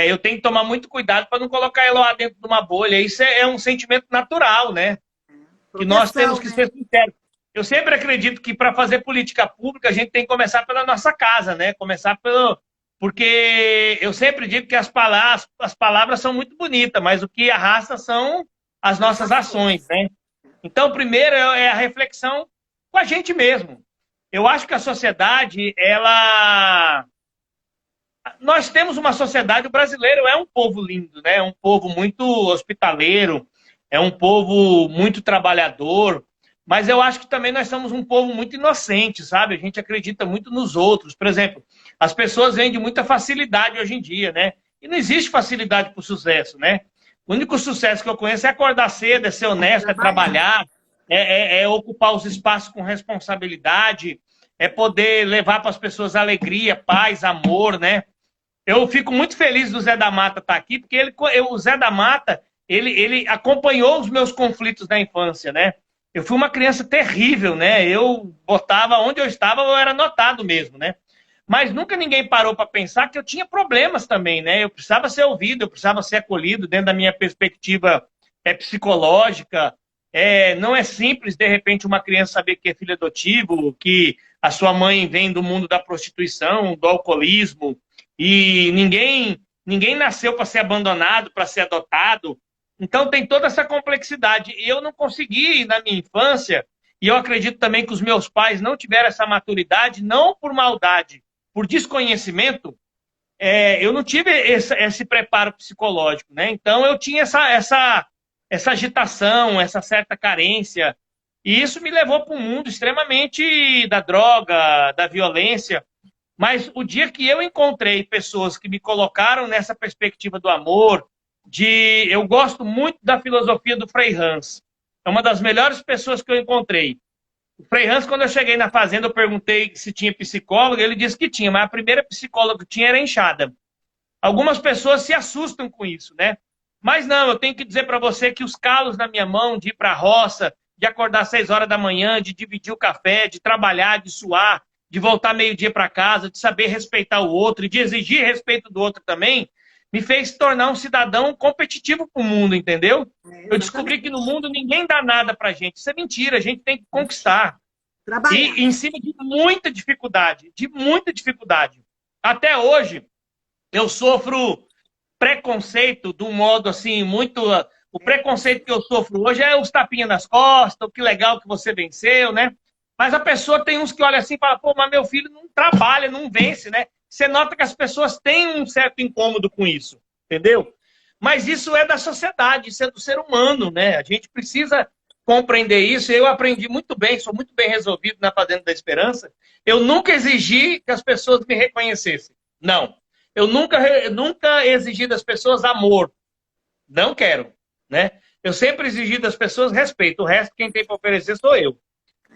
Eu tenho que tomar muito cuidado para não colocar ela lá dentro de uma bolha. Isso é um sentimento natural, né? Que nós temos que ser sinceros. Eu sempre acredito que para fazer política pública a gente tem que começar pela nossa casa, né? Porque eu sempre digo que as palavras são muito bonitas, mas o que arrasta são as nossas ações, né? Então, primeiro é a reflexão com a gente mesmo. Eu acho que a sociedade, nós temos uma sociedade, o brasileiro é um povo lindo, né? É um povo muito hospitaleiro, é um povo muito trabalhador, mas eu acho que também nós somos um povo muito inocente, sabe? A gente acredita muito nos outros. Por exemplo, as pessoas vêm de muita facilidade hoje em dia, né? E não existe facilidade para o sucesso, né? O único sucesso que eu conheço é acordar cedo, é ser honesto, é trabalhar, é ocupar os espaços com responsabilidade, é poder levar para as pessoas alegria, paz, amor, né? Eu fico muito feliz do Zé da Mata estar aqui, porque o Zé da Mata, ele acompanhou os meus conflitos da infância, né? Eu fui uma criança terrível, né? Eu botava onde eu estava, eu era notado mesmo, né? Mas nunca ninguém parou para pensar que eu tinha problemas também, né? Eu precisava ser ouvido, eu precisava ser acolhido dentro da minha perspectiva psicológica. Não é simples, de repente, uma criança saber que é filho adotivo, que a sua mãe vem do mundo da prostituição, do alcoolismo, e ninguém nasceu para ser abandonado, para ser adotado. Então tem toda essa complexidade. E eu não consegui, na minha infância, e eu acredito também que os meus pais não tiveram essa maturidade, não por maldade, por desconhecimento, eu não tive esse preparo psicológico, né? Então eu tinha essa agitação, essa certa carência, e isso me levou para um mundo extremamente da droga, da violência. Mas o dia que eu encontrei pessoas que me colocaram nessa perspectiva do amor, eu gosto muito da filosofia do Frei Hans. É uma das melhores pessoas que eu encontrei. O Frei Hans, quando eu cheguei na fazenda, eu perguntei se tinha psicólogo, ele disse que tinha, mas a primeira psicóloga que tinha era enxada. Algumas pessoas se assustam com isso, né? Mas não, eu tenho que dizer para você que os calos na minha mão de ir para a roça, de acordar às 6 horas da manhã, de dividir o café, de trabalhar, de suar, de voltar meio-dia para casa, de saber respeitar o outro e de exigir respeito do outro também, me fez tornar um cidadão competitivo para o mundo, entendeu? Eu descobri que no mundo ninguém dá nada para a gente. Isso é mentira, a gente tem que conquistar. Trabalhar. E em cima de muita dificuldade, de muita dificuldade. Até hoje, eu sofro preconceito de um modo assim, muito... O preconceito que eu sofro hoje é os tapinhas nas costas, o que legal que você venceu, né? Mas a pessoa tem uns que olham assim e falam, pô, mas meu filho não trabalha, não vence, né? Você nota que as pessoas têm um certo incômodo com isso, entendeu? Mas isso é da sociedade, isso é do ser humano, né? A gente precisa compreender isso. Eu aprendi muito bem, sou muito bem resolvido na Fazenda da Esperança. Eu nunca exigi que as pessoas me reconhecessem. Não. Eu nunca exigi das pessoas amor. Não quero, né? Eu sempre exigi das pessoas respeito. O resto, quem tem para oferecer sou eu.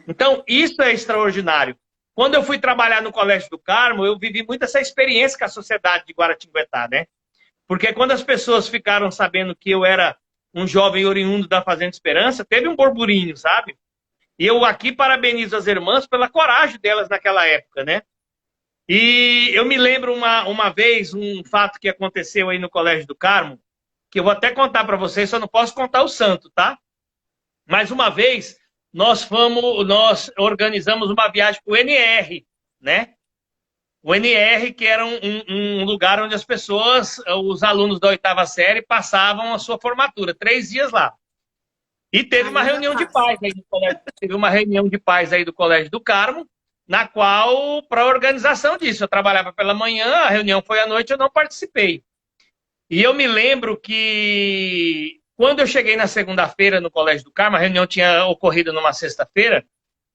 Então, isso é extraordinário. Quando eu fui trabalhar no Colégio do Carmo, eu vivi muito essa experiência com a sociedade de Guaratinguetá, né? Porque quando as pessoas ficaram sabendo que eu era um jovem oriundo da Fazenda Esperança, teve um burburinho, sabe? E eu aqui parabenizo as irmãs pela coragem delas naquela época, né? E eu me lembro uma vez, um fato que aconteceu aí no Colégio do Carmo, que eu vou até contar para vocês, só não posso contar o santo, tá? Mas uma vez nós organizamos uma viagem para o NR, né? O NR, que era um lugar onde as pessoas, os alunos da 8ª série, passavam a sua formatura, 3 dias lá. E teve uma reunião de pais aí do colégio, teve uma reunião de pais aí do Colégio do Carmo, na qual, para a organização disso, eu trabalhava pela manhã, a reunião foi à noite, eu não participei. E eu me lembro que, quando eu cheguei na segunda-feira no Colégio do Carmo, a reunião tinha ocorrido numa sexta-feira,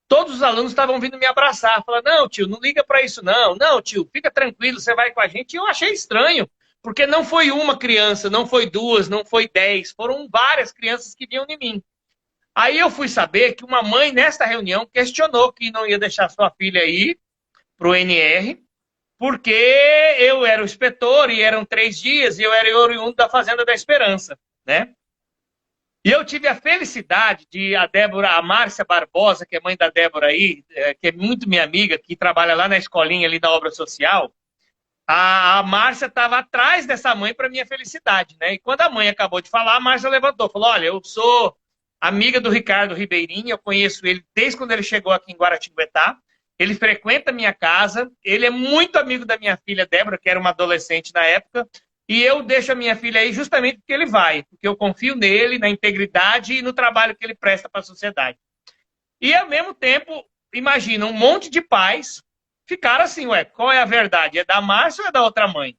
todos os alunos estavam vindo me abraçar, falando, não, tio, não liga para isso não, não, tio, fica tranquilo, você vai com a gente. E eu achei estranho, porque não foi uma criança, não foi 2, não foi 10, foram várias crianças que vinham em mim. Aí eu fui saber que uma mãe, nesta reunião, questionou que não ia deixar sua filha ir para o NR, porque eu era o inspetor e eram 3 dias e eu era oriundo da Fazenda da Esperança, né? E eu tive a felicidade de a Márcia Barbosa, que é mãe da Débora aí, que é muito minha amiga, que trabalha lá na escolinha ali da obra social, a Márcia estava atrás dessa mãe para minha felicidade, né? E quando a mãe acabou de falar, a Márcia levantou, falou, olha, eu sou amiga do Ricardo Ribeirinho, eu conheço ele desde quando ele chegou aqui em Guaratinguetá, ele frequenta a minha casa, ele é muito amigo da minha filha Débora, que era uma adolescente na época, e eu deixo a minha filha aí justamente porque ele vai, porque eu confio nele, na integridade e no trabalho que ele presta para a sociedade. E, ao mesmo tempo, imagina, um monte de pais ficaram assim, ué, qual é a verdade? É da Márcia ou é da outra mãe?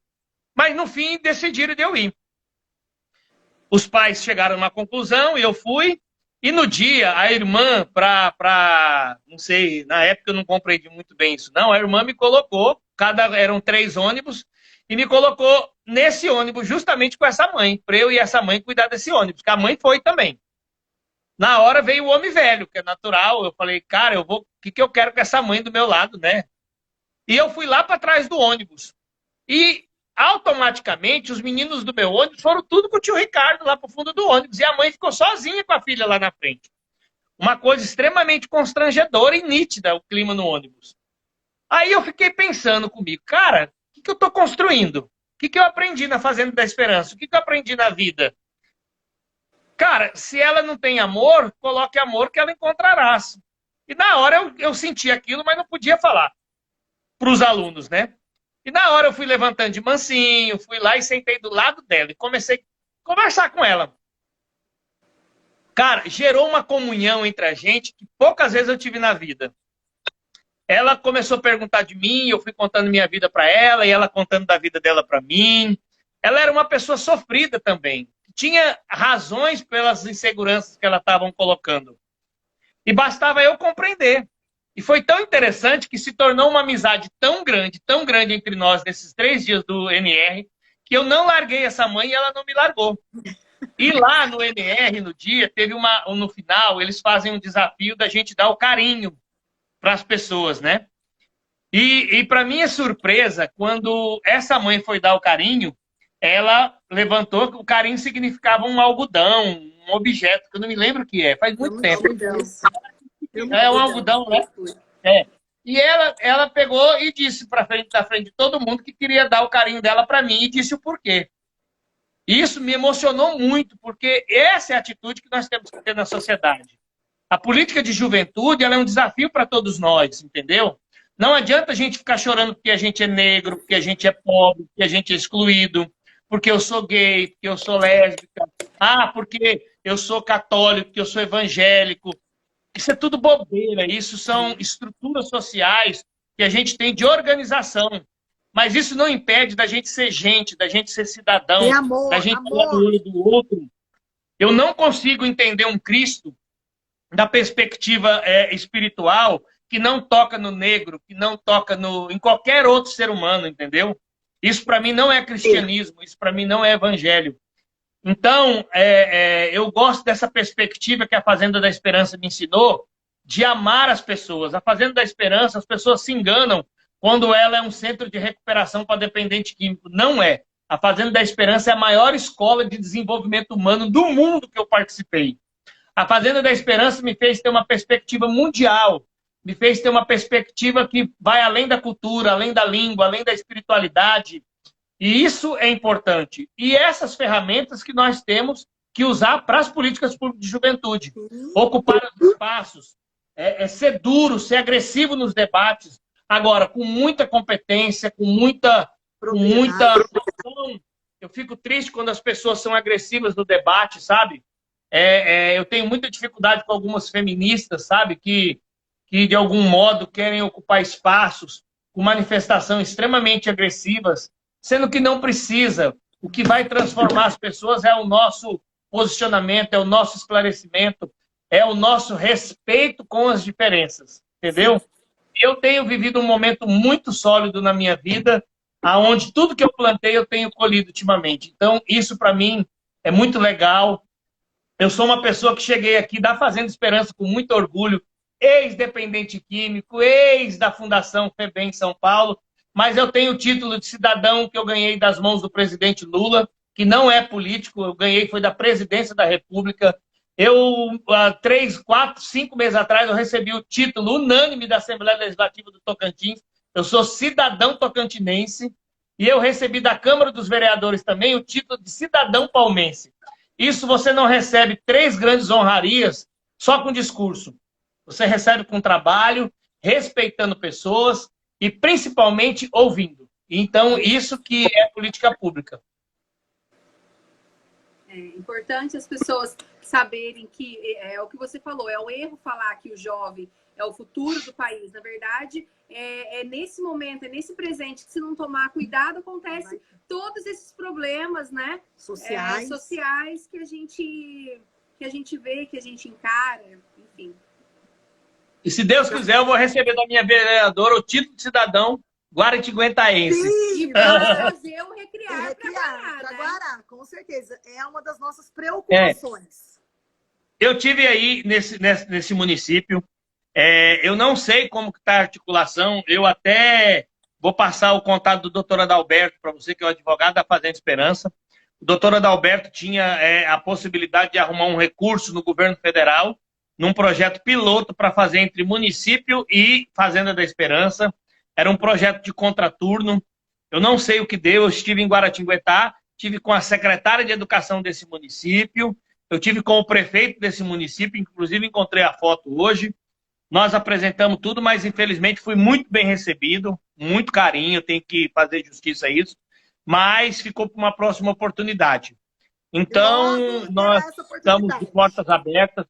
Mas, no fim, decidiram de eu ir. Os pais chegaram a uma conclusão e eu fui. E no dia, a irmã, não sei, na época eu não compreendi muito bem isso, não, a irmã me colocou, eram 3 ônibus, e me colocou nesse ônibus justamente com essa mãe, para eu e essa mãe cuidar desse ônibus, que a mãe foi também. Na hora veio o homem velho, que é natural, eu falei, cara, o que eu quero com essa mãe do meu lado, né? E eu fui lá para trás do ônibus. E automaticamente os meninos do meu ônibus foram tudo com o tio Ricardo lá pro fundo do ônibus, e a mãe ficou sozinha com a filha lá na frente. Uma coisa extremamente constrangedora e nítida, o clima no ônibus. Aí eu fiquei pensando comigo, cara, o que eu estou construindo? O que eu aprendi na Fazenda da Esperança? O que eu aprendi na vida? Cara, se ela não tem amor, coloque amor que ela encontrará. E na hora eu senti aquilo, mas não podia falar para os alunos, né? E na hora eu fui levantando de mansinho, fui lá e sentei do lado dela e comecei a conversar com ela. Cara, gerou uma comunhão entre a gente que poucas vezes eu tive na vida. Ela começou a perguntar de mim, eu fui contando minha vida para ela e ela contando da vida dela para mim. Ela era uma pessoa sofrida também. Tinha razões pelas inseguranças que ela estavam colocando. E bastava eu compreender. E foi tão interessante que se tornou uma amizade tão grande entre nós nesses 3 dias do NR, que eu não larguei essa mãe e ela não me largou. E lá no NR, no dia, no final, eles fazem um desafio da gente dar o carinho para as pessoas, né? E para minha surpresa, quando essa mãe foi dar o carinho, ela levantou que o carinho significava um algodão, um objeto, que eu não me lembro o que é, faz muito tempo. É um algodão, né? É. E ela pegou e disse da frente de todo mundo que queria dar o carinho dela para mim e disse o porquê. Isso me emocionou muito, porque essa é a atitude que nós temos que ter na sociedade. A política de juventude ela é um desafio para todos nós, entendeu? Não adianta a gente ficar chorando porque a gente é negro, porque a gente é pobre, porque a gente é excluído, porque eu sou gay, porque eu sou lésbica, porque eu sou católico, porque eu sou evangélico. Isso é tudo bobeira, isso são estruturas sociais que a gente tem de organização. Mas isso não impede da gente ser gente, da gente ser cidadão, da gente olhar no olho do outro. Eu não consigo entender um Cristo da perspectiva espiritual que não toca no negro, que não toca em qualquer outro ser humano, entendeu? Isso para mim não é cristianismo, isso para mim não é evangelho. Então, eu gosto dessa perspectiva que a Fazenda da Esperança me ensinou, de amar as pessoas. A Fazenda da Esperança, as pessoas se enganam quando ela é um centro de recuperação para dependente químico. Não é. A Fazenda da Esperança é a maior escola de desenvolvimento humano do mundo que eu participei. A Fazenda da Esperança me fez ter uma perspectiva mundial, me fez ter uma perspectiva que vai além da cultura, além da língua, além da espiritualidade. E isso é importante. E essas ferramentas que nós temos que usar para as políticas públicas de juventude. Ocupar os espaços, ser duro, ser agressivo nos debates. Agora, com muita competência, com muita noção. Eu fico triste quando as pessoas são agressivas no debate, sabe? Eu tenho muita dificuldade com algumas feministas, sabe? Que de algum modo querem ocupar espaços com manifestações extremamente agressivas, sendo que não precisa. O que vai transformar as pessoas é o nosso posicionamento, é o nosso esclarecimento, é o nosso respeito com as diferenças, entendeu? Eu tenho vivido um momento muito sólido na minha vida, aonde tudo que eu plantei eu tenho colhido ultimamente. Então, isso para mim é muito legal. Eu sou uma pessoa que cheguei aqui da Fazenda Esperança com muito orgulho, ex-dependente químico, ex da Fundação FEBEM São Paulo, mas eu tenho o título de cidadão que eu ganhei das mãos do presidente Lula, que não é político, eu ganhei, foi da presidência da República. Há 3, 4, 5 meses atrás, eu recebi o título unânime da Assembleia Legislativa do Tocantins. Eu sou cidadão tocantinense e eu recebi da Câmara dos Vereadores também o título de cidadão palmense. Isso você não recebe 3 grandes honrarias só com discurso. Você recebe com trabalho, respeitando pessoas e principalmente ouvindo. Então, isso que é política pública. É importante as pessoas saberem que é o que você falou, é um erro falar que o jovem é o futuro do país. Na verdade, é nesse momento, é nesse presente que, se não tomar cuidado, acontece todos esses problemas, né? Sociais que a gente vê, que a gente encara, enfim. E se Deus quiser, eu vou receber da minha vereadora o título de cidadão guaratinguetaense. Sim, e vamos fazer o recriar para Guará, né? Com certeza. É uma das nossas preocupações. Eu tive aí nesse município. Eu não sei como está a articulação. Eu até vou passar o contato do doutor Adalberto para você, que é o advogado da Fazenda Esperança. O doutor Adalberto tinha a possibilidade de arrumar um recurso no governo federal, num projeto piloto para fazer entre município e Fazenda da Esperança. Era um projeto de contraturno. Eu não sei o que deu. Eu estive em Guaratinguetá, estive com a secretária de Educação desse município, eu tive com o prefeito desse município, inclusive encontrei a foto hoje. Nós apresentamos tudo, mas infelizmente fui muito bem recebido, muito carinho, eu tenho que fazer justiça a isso, mas ficou para uma próxima oportunidade. Então, nós estamos de portas abertas.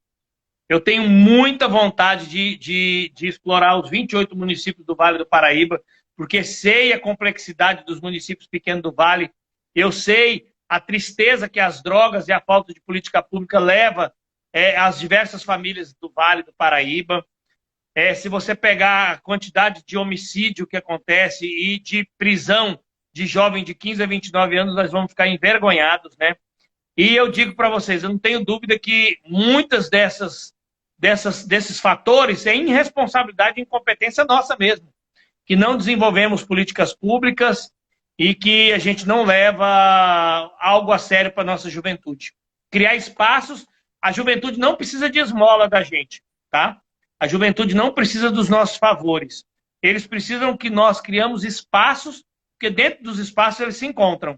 Eu tenho muita vontade de explorar os 28 municípios do Vale do Paraíba, porque sei a complexidade dos municípios pequenos do Vale, eu sei a tristeza que as drogas e a falta de política pública leva às diversas famílias do Vale do Paraíba. Se você pegar a quantidade de homicídio que acontece e de prisão de jovem de 15 a 29 anos, nós vamos ficar envergonhados, né? E eu digo para vocês, eu não tenho dúvida que muitas desses fatores é irresponsabilidade e incompetência nossa mesmo, que não desenvolvemos políticas públicas e que a gente não leva algo a sério para a nossa juventude. Criar espaços, a juventude não precisa de esmola da gente, tá? A juventude não precisa dos nossos favores. Eles precisam que nós criamos espaços, porque dentro dos espaços eles se encontram.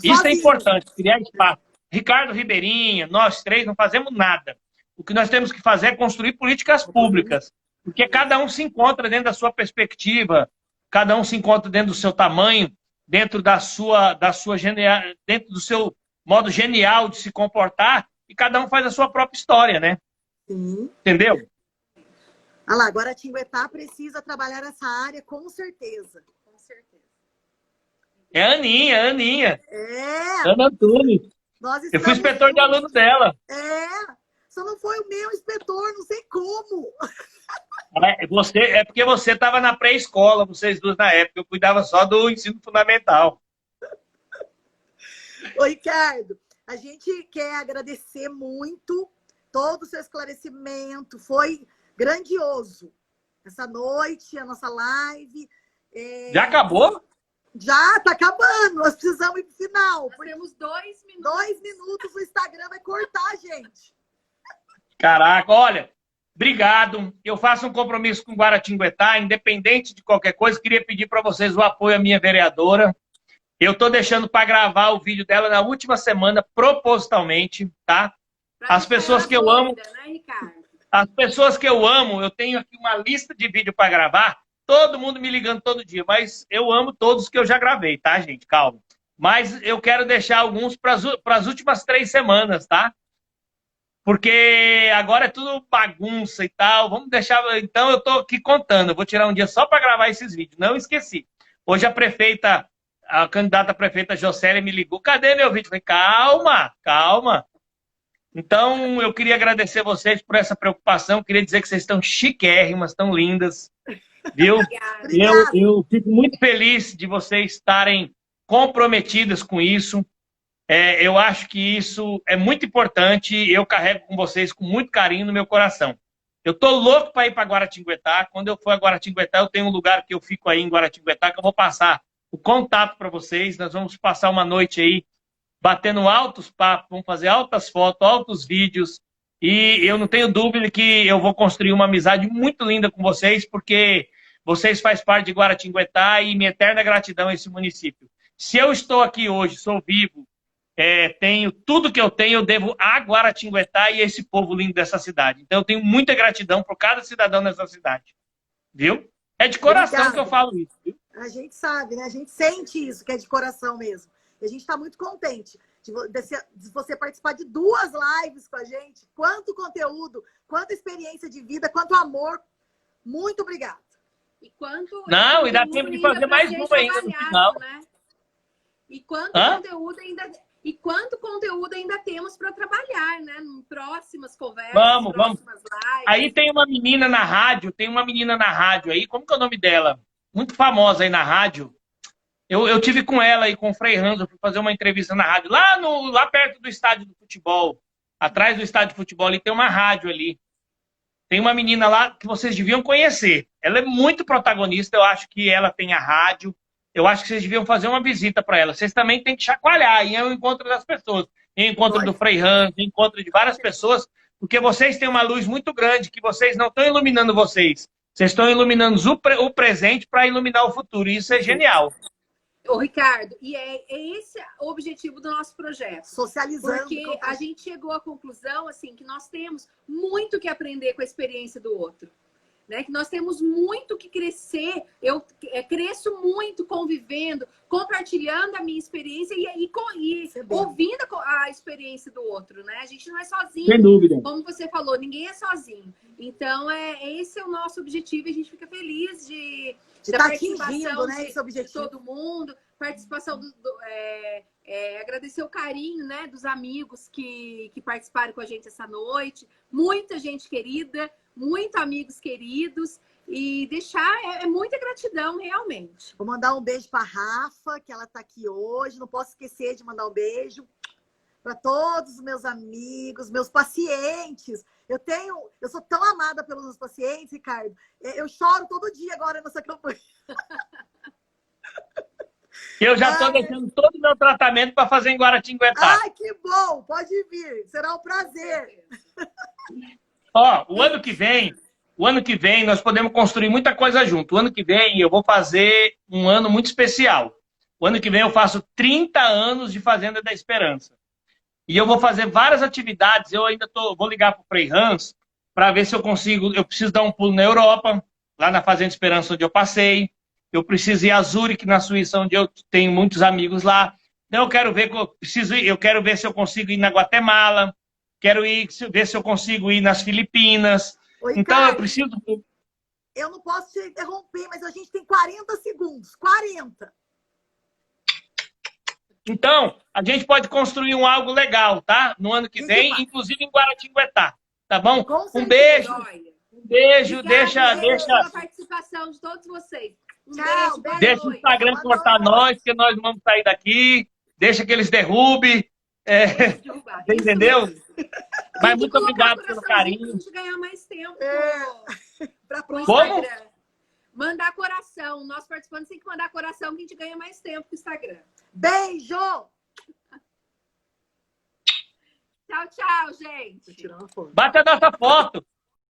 Isso é importante, criar espaço. Ricardo Ribeirinha, nós 3 não fazemos nada. O que nós temos que fazer é construir políticas públicas, porque cada um se encontra dentro da sua perspectiva, cada um se encontra dentro do seu tamanho, dentro dentro do seu modo genial de se comportar, e cada um faz a sua própria história, né? Sim. Entendeu? Ah lá, Guaratinguetá precisa trabalhar essa área, com certeza. Com certeza. É a Aninha. Ana Antunes. Eu fui inspetor de aluno dela. Só não foi o meu inspetor, não sei como. É porque você estava na pré-escola, vocês duas na época. Eu cuidava só do ensino fundamental. Ô, Ricardo, a gente quer agradecer muito todo o seu esclarecimento. Foi grandioso. Essa noite, a nossa live. Já acabou? Já tá acabando. Nós precisamos ir pro final. Nós temos 2 minutos. 2 minutos, o Instagram vai cortar, gente. Caraca, olha, obrigado. Eu faço um compromisso com Guaratinguetá, independente de qualquer coisa. Queria pedir para vocês o apoio à minha vereadora. Eu tô deixando para gravar o vídeo dela na última semana, propositalmente, tá? As pessoas que eu amo, né, Ricardo? as pessoas que eu amo, eu tenho aqui uma lista de vídeo para gravar. Todo mundo me ligando todo dia, mas eu amo todos que eu já gravei, tá, gente? Calma. Mas eu quero deixar alguns para as últimas 3 semanas, tá? Porque agora é tudo bagunça e tal. Vamos deixar. Então eu tô aqui contando. Eu vou tirar um dia só para gravar esses vídeos. Não esqueci. Hoje a candidata a prefeita Jocélia me ligou. Cadê meu vídeo? Eu falei, calma, calma. Então eu queria agradecer vocês por essa preocupação. Queria dizer que vocês estão chiquérrimas, estão lindas. Viu? Eu fico muito feliz de vocês estarem comprometidas com isso. Eu acho que isso é muito importante. Eu carrego com vocês com muito carinho no meu coração. Eu tô louco para ir para Guaratinguetá. Quando eu for a Guaratinguetá, eu tenho um lugar que eu fico aí em Guaratinguetá, que eu vou passar o contato para vocês. Nós vamos passar uma noite aí batendo altos papos, vamos fazer altas fotos, altos vídeos. E eu não tenho dúvida que eu vou construir uma amizade muito linda com vocês, porque vocês fazem parte de Guaratinguetá e minha eterna gratidão a esse município. Se eu estou aqui hoje, sou vivo, tenho tudo que eu tenho, eu devo a Guaratinguetá e a esse povo lindo dessa cidade. Então eu tenho muita gratidão por cada cidadão nessa cidade. Viu? É de coração Obrigada. Que eu falo isso. Viu? A gente sabe, né? A gente sente isso, que é de coração mesmo. E a gente está muito contente de você participar de 2 lives com a gente. Quanto conteúdo, quanta experiência de vida, quanto amor. Muito obrigada. E quanto... Não, e dá tempo de fazer mais uma ainda no final. Né? E quanto conteúdo ainda temos para trabalhar, né? Em próximas conversas, próximas lives. Aí tem uma menina na rádio, aí, como que é o nome dela? Muito famosa aí na rádio. Eu tive com ela e com o Frei Hans, eu fui fazer uma entrevista na rádio, lá perto do estádio do futebol. Atrás do estádio de futebol ali tem uma rádio ali. Tem uma menina lá que vocês deviam conhecer. Ela é muito protagonista, eu acho que ela tem a rádio. Eu acho que vocês deviam fazer uma visita para ela. Vocês também têm que chacoalhar, e é o encontro das pessoas. E o encontro do Frei Hans, o encontro de várias pessoas, porque vocês têm uma luz muito grande, que vocês não estão iluminando vocês. Vocês estão iluminando o presente para iluminar o futuro. E isso é genial. Ô, Ricardo, e esse o objetivo do nosso projeto. Socializando. Porque a gente chegou à conclusão, assim, que nós temos muito que aprender com a experiência do outro. Né? Que nós temos muito que crescer. Eu cresço muito convivendo, compartilhando a minha experiência e ouvindo a experiência do outro. Né? A gente não é sozinho. Sem dúvida. Como você falou, ninguém é sozinho. Então, esse é o nosso objetivo e a gente fica feliz de estar atingindo, né, esse objetivo. De todo mundo, participação agradecer o carinho, né, dos amigos que participaram com a gente essa noite, muita gente querida, muitos amigos queridos, e deixar muita gratidão realmente. Vou mandar um beijo para a Rafa, que ela está aqui hoje, não posso esquecer de mandar um beijo para todos os meus amigos, meus pacientes. Eu sou tão amada pelos meus pacientes, Ricardo. Eu choro todo dia agora nessa campanha. Eu já estou deixando todo o meu tratamento para fazer em Guaratinguetá. Ai, que bom! Pode vir, será um prazer. Ó, o ano que vem nós podemos construir muita coisa junto. O ano que vem eu vou fazer um ano muito especial. O ano que vem eu faço 30 anos de Fazenda da Esperança. E eu vou fazer várias atividades. Eu ainda vou ligar para o Frei Hans para ver se eu consigo. Eu preciso dar um pulo na Europa, lá na Fazenda Esperança, onde eu passei. Eu preciso ir a Zurique, na Suíça, onde eu tenho muitos amigos lá. Então eu quero ver se eu consigo ir na Guatemala. Quero ver se eu consigo ir nas Filipinas. Oi, então Caio, eu preciso. Eu não posso te interromper, mas a gente tem 40 segundos. 40. Então, a gente pode construir algo legal, tá? No ano que vem, inclusive em Guaratinguetá. Tá bom? Um beijo. Um beijo. Obrigada, deixa. A participação de todos vocês. Tchau, beijo. Deixa o Instagram cortar nós, que nós vamos sair daqui. Deixa que eles derrubem. Você entendeu? Mas muito obrigado pelo carinho. Pra gente ganhar mais tempo. Pra Pro Como? Instagram. Mandar coração. Nosso participante tem que mandar coração que a gente ganha mais tempo pro Instagram. Beijo! Tchau, tchau, gente. Vou tirar uma foto. Bate a nossa foto.